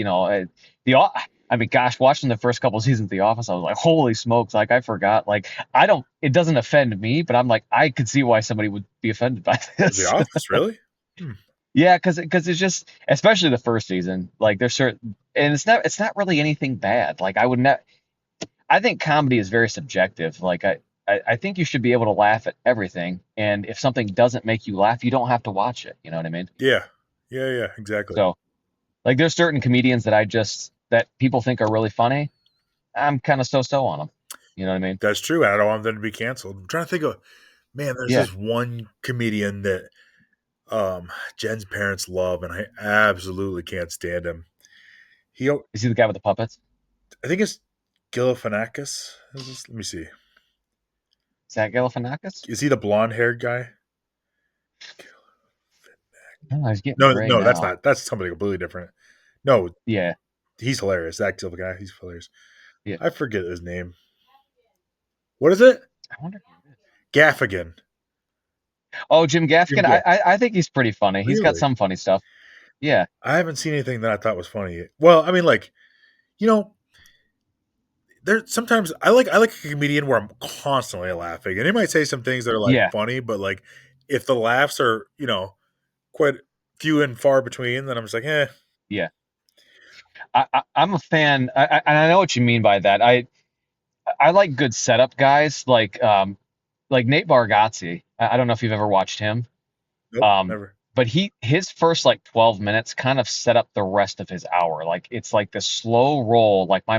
I mean, gosh, watching the first couple seasons of The Office, I was like, holy smokes, like I forgot, like I don't, it doesn't offend me, but I'm like, I could see why somebody would be offended by The this. Office, really? Hmm. Yeah, because it's just, especially the first season, like there's certain, and it's not really anything bad. Like I would not. I think comedy is very subjective. Like I think you should be able to laugh at everything, and if something doesn't make you laugh, you don't have to watch it. You know what I mean? Yeah, yeah, exactly. So like there's certain comedians that people think are really funny. I'm kind of so on them. You know what I mean? That's true. I don't want them to be canceled. I'm trying to think of man. There's Yeah. this one comedian that Jen's parents love, and I absolutely can't stand him. He, I Is he the guy with the puppets? think it's Galifianakis. Let me see. Zach Galifianakis? Is he the blonde haired guy? Oh, he's getting No, gray no, that's now. not. That's somebody completely different. No, Yeah. he's hilarious. Zach Galifianakis, he's hilarious. Yeah. I forget his name. What is it? I wonder who it is. Gaffigan. Oh, Jim Jim Gaffigan. I, Gaff. I I think he's pretty funny. He's got Really? some funny stuff. Yeah. I haven't seen anything that I thought was funny. Well, I mean, like you know, there sometimes I like a comedian where I'm constantly laughing, and they might say some things that are like Yeah. funny, but like if the laughs are quite few and far between, then I'm just like, eh, Yeah. I'm a fan, and I know what you mean by that. I like good setup guys like Nate Bargatze. I don't know if you've ever watched him. Nope, Um, never. but his first like 12 minutes kind of set up the rest of his hour. Like it's like the slow roll. Like I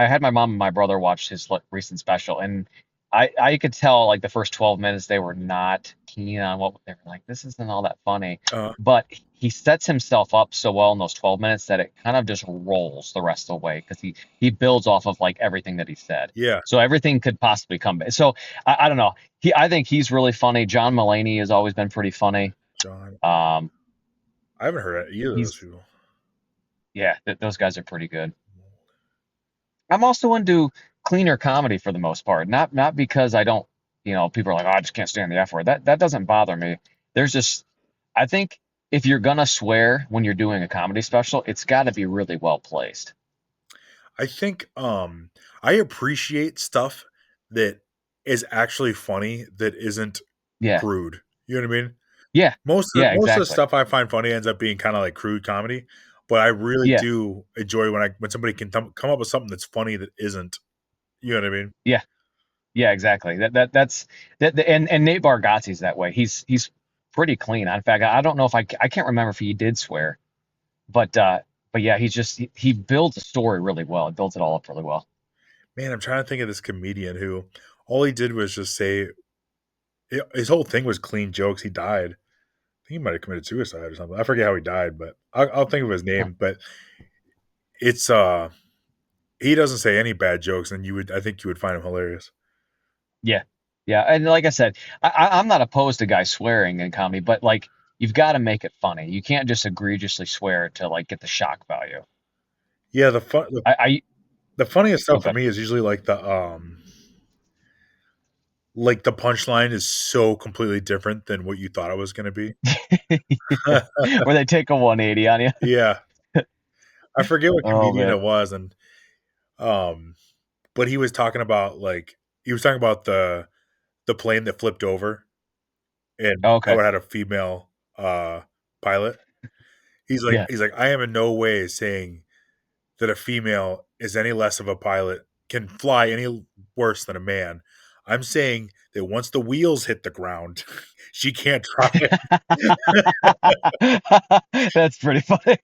had my mom and my brother watch his like, recent special, and I could tell like the first 12 minutes they were not keen on what they were like. This isn't all that funny. Uh, But he sets himself up so well in those 12 minutes that it kind of just rolls the rest of the way because he builds off of like everything that he said. yeah, So everything could possibly come back. So I don't know. I think he's really funny. John Mulaney has always been pretty funny. John. Um, I haven't heard either of those he's people. yeah, those guys are pretty good. I'm also into cleaner comedy for the most part. Not because I don't, people are like, oh, I just can't stand the F word. That doesn't bother me. There's just, I think if you're gonna swear when you're doing a comedy special, it's got to be really well placed. I think I appreciate stuff that is actually funny that isn't Yeah, crude. You know what I mean? yeah, yeah, Most of the exactly. stuff I find funny ends up being kind of like crude comedy, but I really Yeah, do enjoy when somebody can come up with something that's funny that isn't. You know what I mean? yeah, yeah, exactly. And Nate Bargatze's that way. He's pretty clean. In fact, I don't know if I can't remember if he did swear. But yeah, he builds a story really well. It builds it all up really well. Man, I'm trying to think of this comedian who all he did was just say his whole thing was clean jokes. He died. I think he might have committed suicide or something. I forget how he died, but I'll think of his Huh. name. But it's he doesn't say any bad jokes, and I think you would find him hilarious. Yeah, yeah, and like I said, I'm not opposed to guys swearing in comedy, but like you've got to make it funny. You can't just egregiously swear to like get the shock value. Yeah, I the funniest oh stuff for god. me is usually like the punchline is so completely different than what you thought it was going to be. Where they take a 180 on you. Yeah, I forget what Oh comedian man. it was, and um, but he was talking about the plane that flipped over and how Okay. it had a female pilot. Yeah. He's like, I am in no way saying that a female is any less of a pilot, can fly any worse than a man. I'm saying that once the wheels hit the ground, she can't drive. That's pretty funny.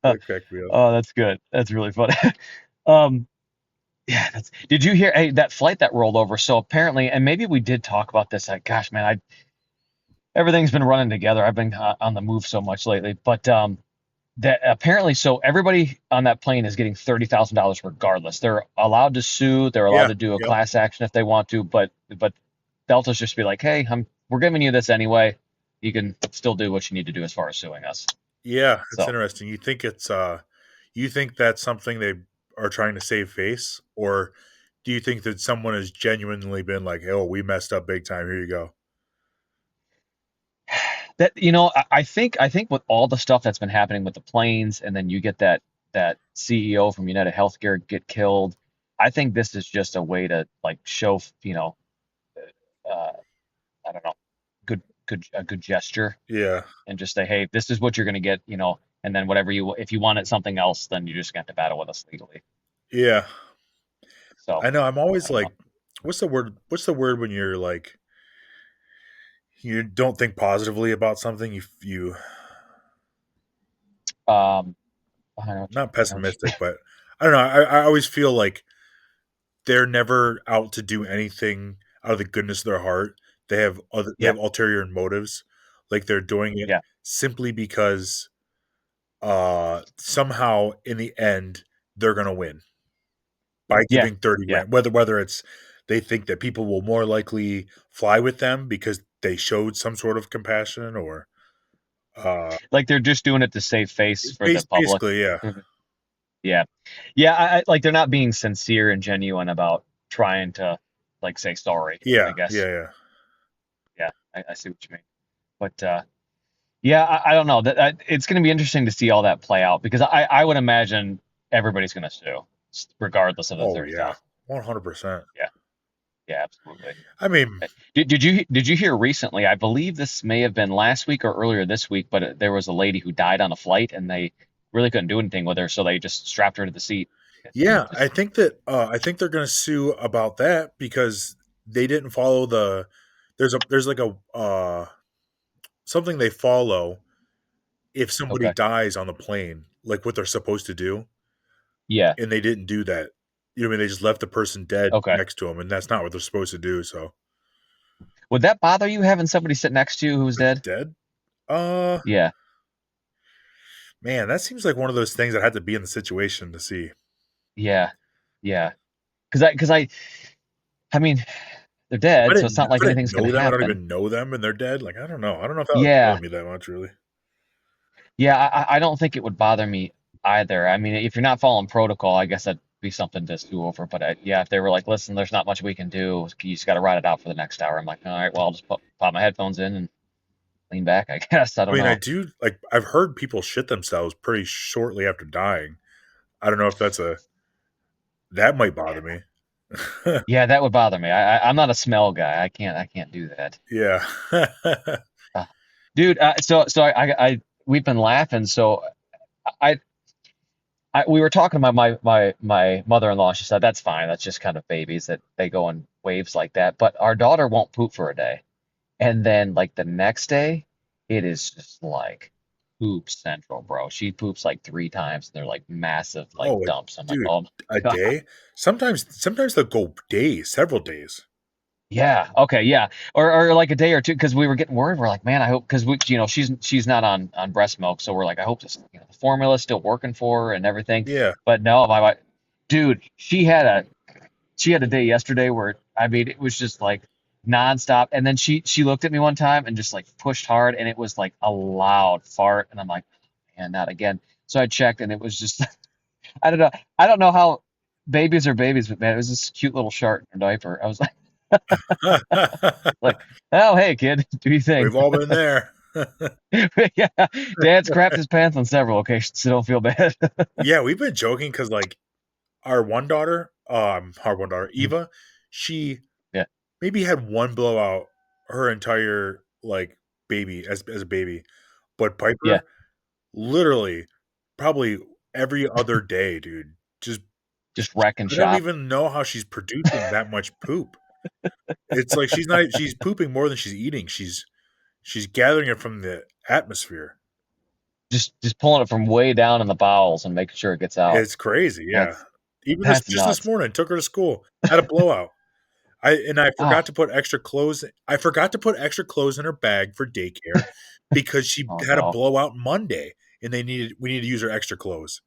That cracked me up. Oh, that's good. That's really funny. Um, yeah, did you hear hey, that flight that rolled over? So apparently, and maybe we did talk about this. Like, gosh, man, everything's been running together. I've been on the move so much lately, but that apparently, so everybody on that plane is getting $30,000 regardless. They're allowed to sue. They're allowed Yeah, to do a yep. class action if they want to, but Delta's just be like, hey, we're giving you this anyway. You can still do what you need to do as far as suing us. Yeah, it's So. interesting. You think that's something they are trying to save face, or do you think that someone has genuinely been like, "Oh, we messed up big time. Here you go." That I think with all the stuff that's been happening with the planes, and then you get that CEO from United Healthcare get killed. I think this is just a way to like show uh, I don't know, good a good gesture, Yeah, and just say, hey, this is what you're gonna get, and then whatever you if you wanted something else, then you just got to battle with us legally. yeah. So I know. I'm I always don't know. like, what's the word? What's the word when you're like you don't think positively about something? You Um, not I know what you, pessimistic, but I don't know. I always feel like they're never out to do anything out of the goodness of their heart. They yeah, have ulterior motives. Like they're doing it yeah, simply because somehow in the end they're gonna win by yeah, giving 30 yeah. grand. Whether it's they think that people will more likely fly with them because they showed some sort of compassion or uh Like they're just doing it to save face for the public. basically, yeah. Yeah. Yeah, like they're not being sincere and genuine about trying to like say sorry, I Yeah, guess. yeah, yeah. Yeah, I see what you mean. But yeah, I don't know. It's going to be interesting to see all that play out because I would imagine everybody's going to sue regardless of the Oh yeah. 30,000. 100%. Yeah. Yeah, absolutely. I mean, Did you hear recently? I believe this may have been last week or earlier this week, but there was a lady who died on a flight and they really couldn't do anything with her, so they just strapped her to the seat. Yeah, I think they're gonna sue about that because they didn't follow there's like a something they follow if somebody Okay. dies on the plane, like what they're supposed to do, Yeah. and they didn't do that. You know what I mean? They just left the person dead Okay. next to them, and that's not what they're supposed to do. So Would that bother you having somebody sit next to you who's that's dead? dead. Uh, Yeah. Man, that seems like one of those things that had to be in the situation to see. Yeah. Yeah. I mean, they're dead, so it's not If like I didn't anything's gonna know them, I don't happen. even know them, and they're dead. Like I don't know. I don't know if that would bother Yeah. me that much, really. Yeah. I don't think it would bother me either. I mean, if you're not following protocol, I guess that'd be something to sue over. But yeah, if they were like, listen, there's not much we can do. You just got to ride it out for the next hour. I'm like, all right, well, I'll just pop my headphones in and lean back, I guess. I I don't mean, I know. do like I've heard people shit themselves pretty shortly after dying. I don't know if that might bother me. Yeah, that would bother me. I'm not a smell guy. I can't do that. Yeah. Uh, Dude, we've been laughing. So I, we were talking about my mother-in-law. She said that's fine. That's just kind of babies that they go in waves like that. But our daughter won't poop for a day, and then like the next day, it is just like poop central, bro. She poops like 3 times, and they're like massive like Oh, dumps. I'm like, dude, oh my a God. day? Sometimes they'll go days, several days. Yeah. Okay. Yeah. Or like a day or two, because we were getting worried. We're like, man, I hope, because she's not on breast milk, so we're like, I hope this the formula's still working for her and everything. Yeah. But no, my wife, dude, she had a day yesterday where I mean it was just like nonstop, and then she looked at me one time and just like pushed hard, and it was like a loud fart, and I'm like, man, not again. So I checked, and it was just I don't know how babies are babies, but man, it was this cute little shark in a diaper. I was like, oh, hey, kid, do your thing. We've all been there. Yeah, Dad's crapped his pants on several occasions, so don't feel bad. Yeah, we've been joking because like our one daughter, Eva, she Yeah, maybe had one blowout her entire like baby as a baby. But yeah, Piper, literally, probably every other day, dude. Just just wreck and I don't shop. even know how she's producing that much poop. It's like she's pooping more than she's eating. She's gathering it from the atmosphere. Just pulling it from way down in the bowels and making sure it gets out. It's crazy, yeah. That's Even that's just this nuts. morning, took her to school, had a blowout. I forgot Oh, to put extra clothes I forgot to put extra clothes in her bag for daycare because she oh had a no. blowout Monday and we needed to use her extra clothes.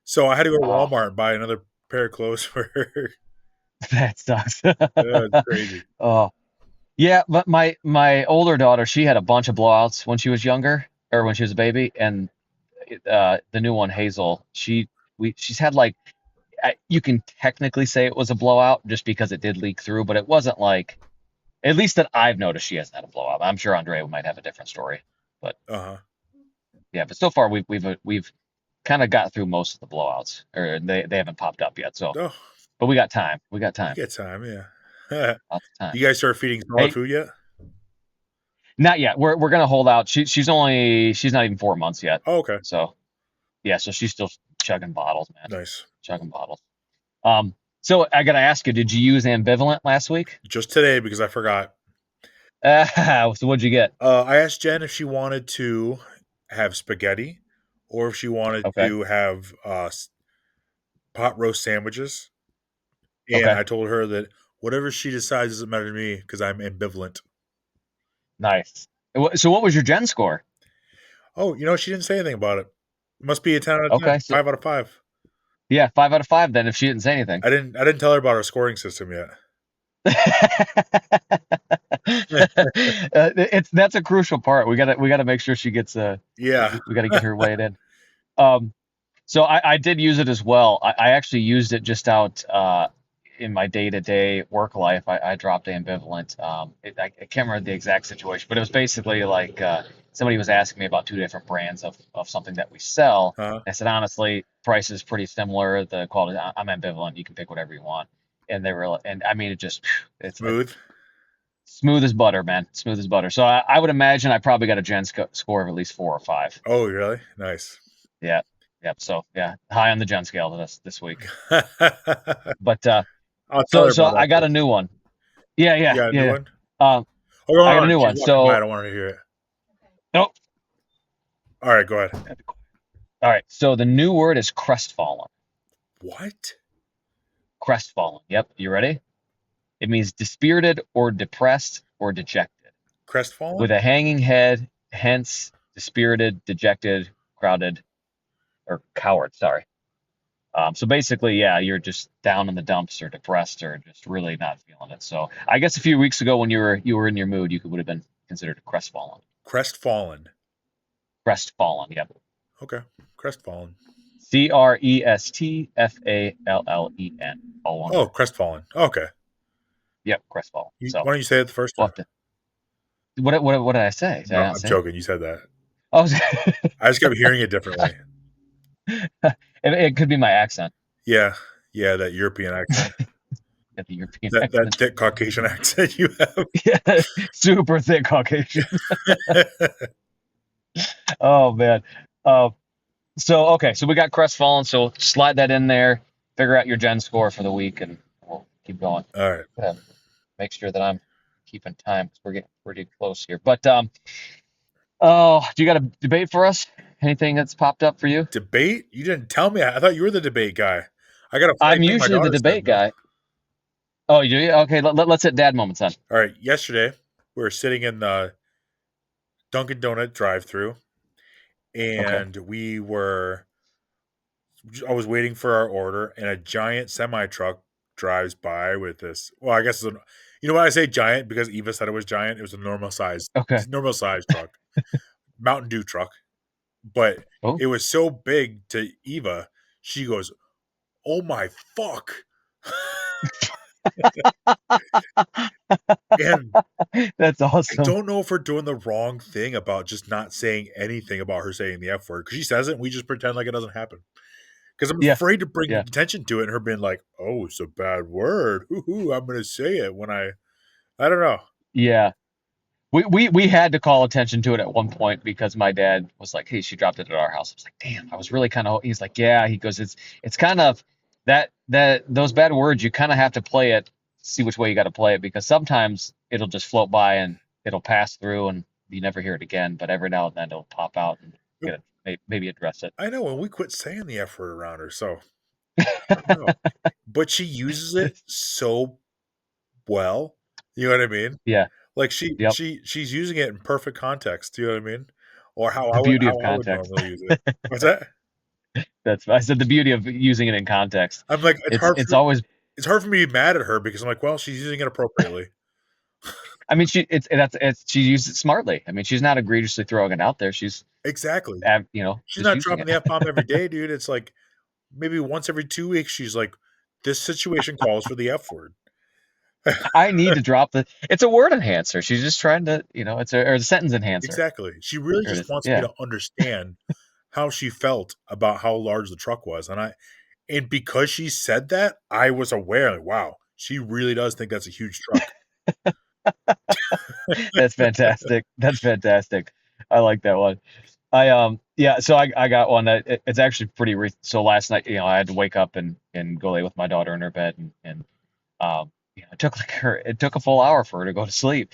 So I had to go to Oh, Walmart and buy another pair of clothes for her. that sucks. It's crazy. Oh, yeah, but my older daughter, she had a bunch of blowouts when she was younger, or when she was a baby, and the new one, Hazel, she's had like, you can technically say it was a blowout just because it did leak through, but it wasn't like, at least that I've noticed, she hasn't had a blowout. I'm sure Andrea might have a different story, but Uh-huh. yeah, but so far we've kind of got through most of the blowouts, or they haven't popped up yet. So, Oh, but we got time. We got you time. get time, yeah. Lots of time. You guys start feeding solid Hey, food yet? not yet. We're gonna hold out. She's not even 4 months yet. Oh, okay. So yeah, so she's still chugging bottles, man. Nice. Chugging bottles. So I gotta ask you, did you use ambivalent last week? Just today because I forgot. So what'd you get? I asked Jen if she wanted to have spaghetti or if she wanted Okay. to have pot roast sandwiches. And Okay. I told her that whatever she decides doesn't matter to me because I'm ambivalent. Nice. So what was your Gen score? Oh, she didn't say anything about it. Must be a 10 out of 10, Okay. So 5 out of 5. yeah, 5 out of 5 then if she didn't say anything. I didn't tell her about our scoring system yet. That's a crucial part. We gotta make sure she gets Yeah. we gotta get her weighed in. Um, so I did use it as well. I actually used it just out in my day-to-day work life. I dropped ambivalent. I can't remember the exact situation, but it was basically like somebody was asking me about 2 different brands of something that we sell. Uh-huh. I said, honestly, price is pretty similar. The quality, I'm ambivalent. You can pick whatever you want. And they were, and I mean, it's Smooth. smooth as butter, man. Smooth as butter. So I would imagine I probably got a score of at least 4 or 5. Oh, really? Nice. Yeah. Yep. So yeah, high on the Gen scale this week. But I'll tell so her so about that I got too. a new one. Yeah, You yeah, got a yeah, new yeah. one? Um, Hold on, I hold got a on. new She's one. walking by. I So don't want her to hear it. oh, All right, go ahead. all right. So the new word is crestfallen. What? Crestfallen. Yep. You ready? It means dispirited or depressed or dejected, with Crestfallen? a hanging head. Hence, dispirited, dejected, crowded, or coward. Sorry. So basically, yeah, you're just down in the dumps or depressed or just really not feeling it. So I guess a few weeks ago when you were in your mood, would have been considered crestfallen. Crestfallen. Crestfallen. Yep. Okay. Crestfallen. Crestfallen. All one Oh, word. crestfallen. Okay. Yep. Crestfallen. So Why don't you say it the first we'll time? have to. What did I say? Did I No, not I'm say it? joking. You said that. I was. I just kept hearing it differently. It could be my accent. Yeah. Yeah, that European accent. Get the European That accent. thick Caucasian accent you have. Yeah, super thick Caucasian. Oh man. Uh, so okay, so we got crestfallen. So slide that in there. Figure out your gen score for the week, and we'll keep going. All right. Make sure that I'm keeping time because we're getting pretty close here. But oh, do you got a debate for us? Anything that's popped up for you? Debate? You didn't tell me. I thought you were the debate guy. I got a funny I'm thing my usually the daughter said, debate though. guy. Oh, you do? Okay, let's hit dad moments then. All right. Yesterday, we were sitting in the Dunkin' Donut drive through, Okay. and I was waiting for our order, and a giant semi truck drives by with this. Well, I guess you know why I say giant because Eva said it was giant. It was a Okay. normal size truck, Mountain Dew truck, but Oh. it was so big to Eva. She goes, "Oh my fuck!" And That's I awesome. don't know if we're doing the wrong thing about just not saying anything about her saying the F word because she says it and we just pretend like it doesn't happen. Because I'm Yeah. afraid to bring Yeah. attention to it and her being like, "Oh, it's a bad word. Hoo-hoo, I'm going to say it when I don't know." Yeah. We had to call attention to it at one point because my dad was like, "Hey, she dropped it at our house." I was like, "Damn!" I was really kind of. He's like, "Yeah." He goes, "It's kind of that those bad words. You kind of have to play it, see which way you got to play it because sometimes it'll just float by and it'll pass through and you never hear it again. But every now and then it'll pop out and get it, maybe address it." I know, and we quit saying the F word around her, so I don't know. But she uses it so well. You know what I mean? Yeah. Like Yep. she's using it in perfect context. You know what I mean? Or The beauty of how I would context. normally use it. What's that? That's I said the beauty of using it in context. I'm like, It's always. it's hard for me to be mad at her because I'm like, well, she's using it appropriately. I mean, she used it smartly. I mean, she's not egregiously throwing it out there. She's Exactly. She's just not using dropping it. the F bomb every day, dude. It's like maybe once every 2 weeks she's like, this situation calls for the F word. I need to drop the. It's a word enhancer. She's just trying to, it's a sentence enhancer. Exactly. She really There it just is. wants me Yeah. to understand how she felt about how large the truck was. And because she said that, I was aware, like, wow, she really does think that's a huge truck. That's fantastic. That's fantastic. I like that one. Yeah, so I got one that it's actually pretty so last night, I had to wake up and go lay with my daughter in her bed and it took it took a full hour for her to go to sleep.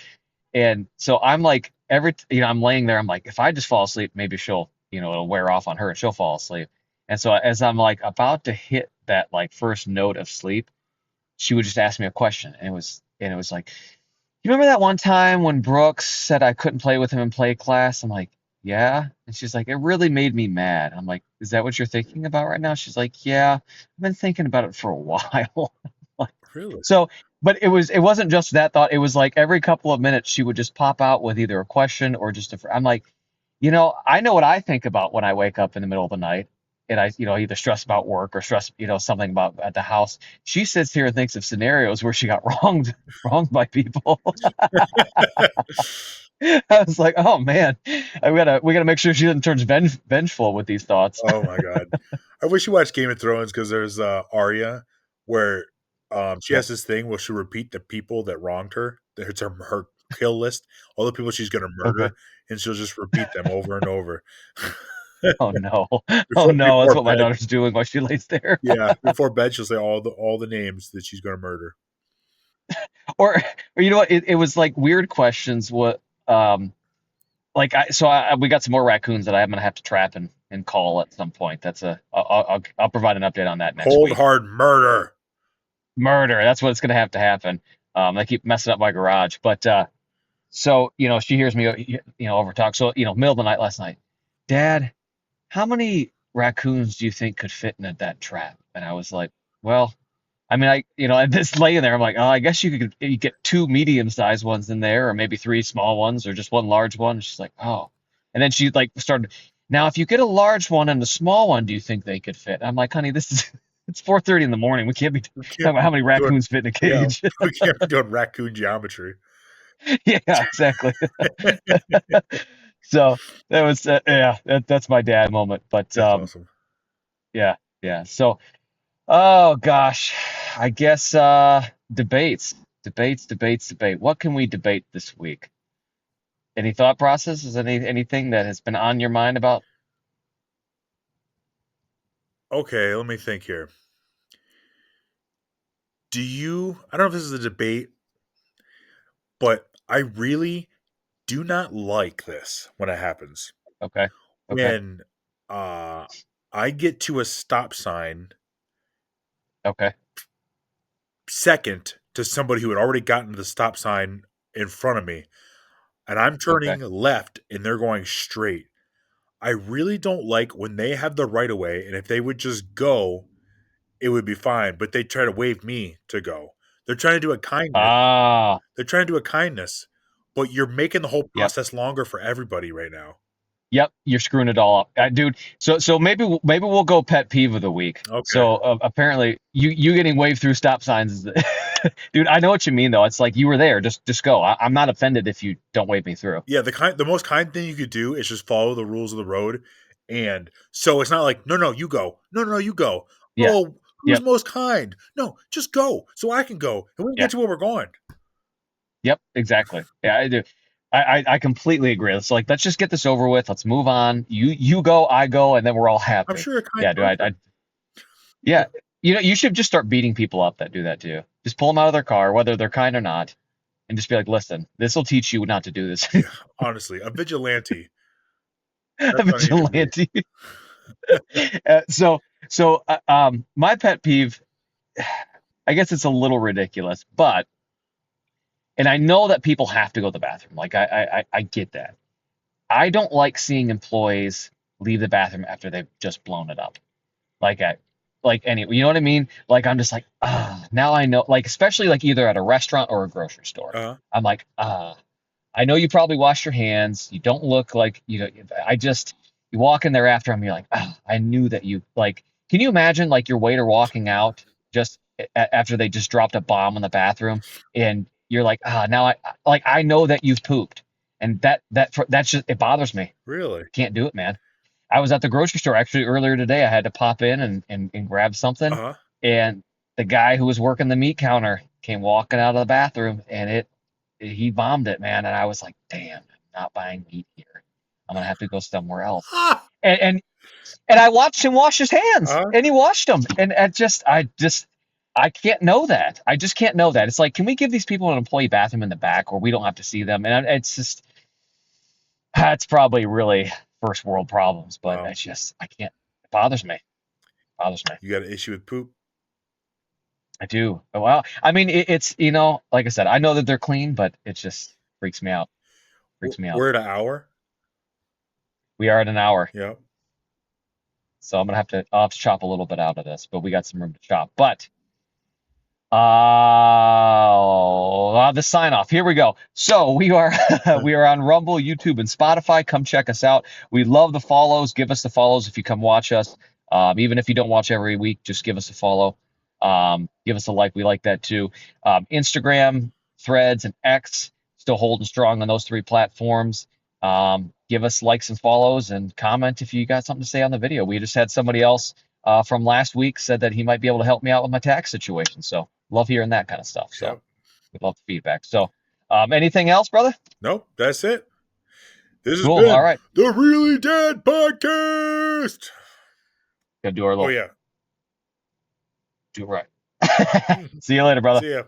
And so I'm like I'm laying there, I'm like, if I just fall asleep, maybe she'll, it'll wear off on her and she'll fall asleep. And so as I'm like about to hit that like first note of sleep, she would just ask me a question. And it was like, you remember that one time when Brooks said I couldn't play with him in play class? I'm like, yeah. And she's like, it really made me mad. I'm like, is that what you're thinking about right now? She's like, yeah, I've been thinking about it for a while. Like, Really? so, but it wasn't just that thought. It was like every couple of minutes she would just pop out with either a question or just I'm like, I know what I think about when I wake up in the middle of the night and I, either stress about work or stress, something about at the house. She sits here and thinks of scenarios where she got wronged by people. I was like, oh man, we gotta make sure she doesn't turn vengeful with these thoughts. Oh my god. I wish you watched Game of Thrones because there's Arya where she Yep. has this thing where she'll repeat the people that wronged her. It's her kill list, all the people she's gonna Okay. murder, and she'll just repeat them over and over. Oh no. Oh before no, that's before what my bed. daughter's doing while she lays there. Yeah, before bed, she'll say all the names that she's gonna murder. Or you know what? It was like weird questions. What like we got some more raccoons that I'm gonna have to trap and call at some point. I'll provide an update on that next Cold week. hard murder. Murder. That's what's gonna have to happen. They keep messing up my garage, but so she hears me over talk. So middle of the night last night, Dad, how many raccoons do you think could fit in that trap? And I was like, well, I mean, I'm just laying there. I'm like, oh, I guess you get two medium-sized ones in there, or maybe three small ones, or just one large one. She's like, oh, and then she like started. Now, if you get a large one and a small one, do you think they could fit? I'm like, honey, this is it's 4:30 in the morning. We can't be talking We can't about be how many doing raccoons fit in a yeah, cage. we can't be doing raccoon geometry. Yeah, exactly. So that was yeah, that's my dad moment. But That's awesome. yeah, yeah. So oh gosh, I guess debates, debate. What can we debate this week? Any thought processes? Anything that has been on your mind about? Okay, let me think here. I don't know if this is a debate, but I really do not like this when it happens. Okay, okay, When uh I get to a stop sign okay, second to somebody who had already gotten to the stop sign in front of me, and I'm okay. turning left and they're going straight. I really don't like when they have the right of way, and if they would just go, it would be fine. But they try to wave me to go. They're trying to do a kindness. Ah, They're trying to do a kindness, but you're making the whole yep, process longer for everybody right now. yep. You're screwing it all up, dude. So maybe we'll go pet peeve of the week. Okay. So apparently you getting waved through stop signs is dude. I know what you mean though. It's like you were there. Just go. I'm not offended if you don't wave me through. Yeah, the most kind thing you could do is just follow the rules of the road. And so it's not like, no, no, you go. No, no, no, you go. Yeah. Oh, who's Yep. most kind? No, just go so I can go and we can get Yeah. to where we're going. Yep, exactly. Yeah, I do. I completely agree. It's like let's just get this over with. Let's move on. You go, I go, and then we're all I'm happy. sure a kind Yeah, dude. person. Yeah. You should just start beating people up that do that too. Just pull them out of their car, whether they're kind or not, and just be like, listen, this will teach you not to do this. Yeah, honestly, a vigilante. A That's what I need to be. vigilante. My pet peeve, I guess it's a little ridiculous, but and I know that people have to go to the bathroom. Like I get that. I don't like seeing employees leave the bathroom after they've just blown it up. Like I like any you know what I mean? Like I'm just like, now I know like especially like either at a restaurant or a grocery store. Uh-huh. I'm like, I know you probably washed your hands. You don't look like I just you walk in there after them, you're like, I knew that you like can you imagine like your waiter walking out just after they just dropped a bomb in the bathroom and you're like, now I know that you've pooped. And that's just it bothers me. Really? Can't do it, man. I was at the grocery store actually earlier today. I had to pop in and grab something, Uh-huh. and the guy who was working the meat counter came walking out of the bathroom, and he bombed it, man. And I was like, damn, I'm not buying meat here. I'm gonna have to go somewhere else. Ah! And and and I watched him wash his hands, Uh-huh. and he washed them, and I can't know that. I just can't know that. It's like, can we give these people an employee bathroom in the back where we don't have to see them? And it's just that's probably really first world problems, but Wow. it's just I can't. It bothers me. It bothers me. You got an issue with poop? I do. Well, I mean, it's like I said, I know that they're clean, but it just freaks me out. Freaks me out. We're at an hour. We are at an hour, Yeah. so I'll have to chop a little bit out of this, but we got some room to chop. But the sign off. Here we go. So we are we are on Rumble, YouTube, and Spotify. Come check us out. We love the follows. Give us the follows if you come watch us. Even if you don't watch every week, just give us a follow. Give us a like. We like that too. Instagram, Threads, and X still holding strong on those three platforms. Give us likes and follows and comment if you got something to say on the video. We just had somebody else from last week said that he might be able to help me out with my tax situation. So love hearing that kind of stuff. So Yep. we love the feedback. So anything else, brother? Nope. That's it. This has Cool. All been right. the Really Dad Podcast. Gotta do our Oh little yeah. do right. See you later, brother. See ya.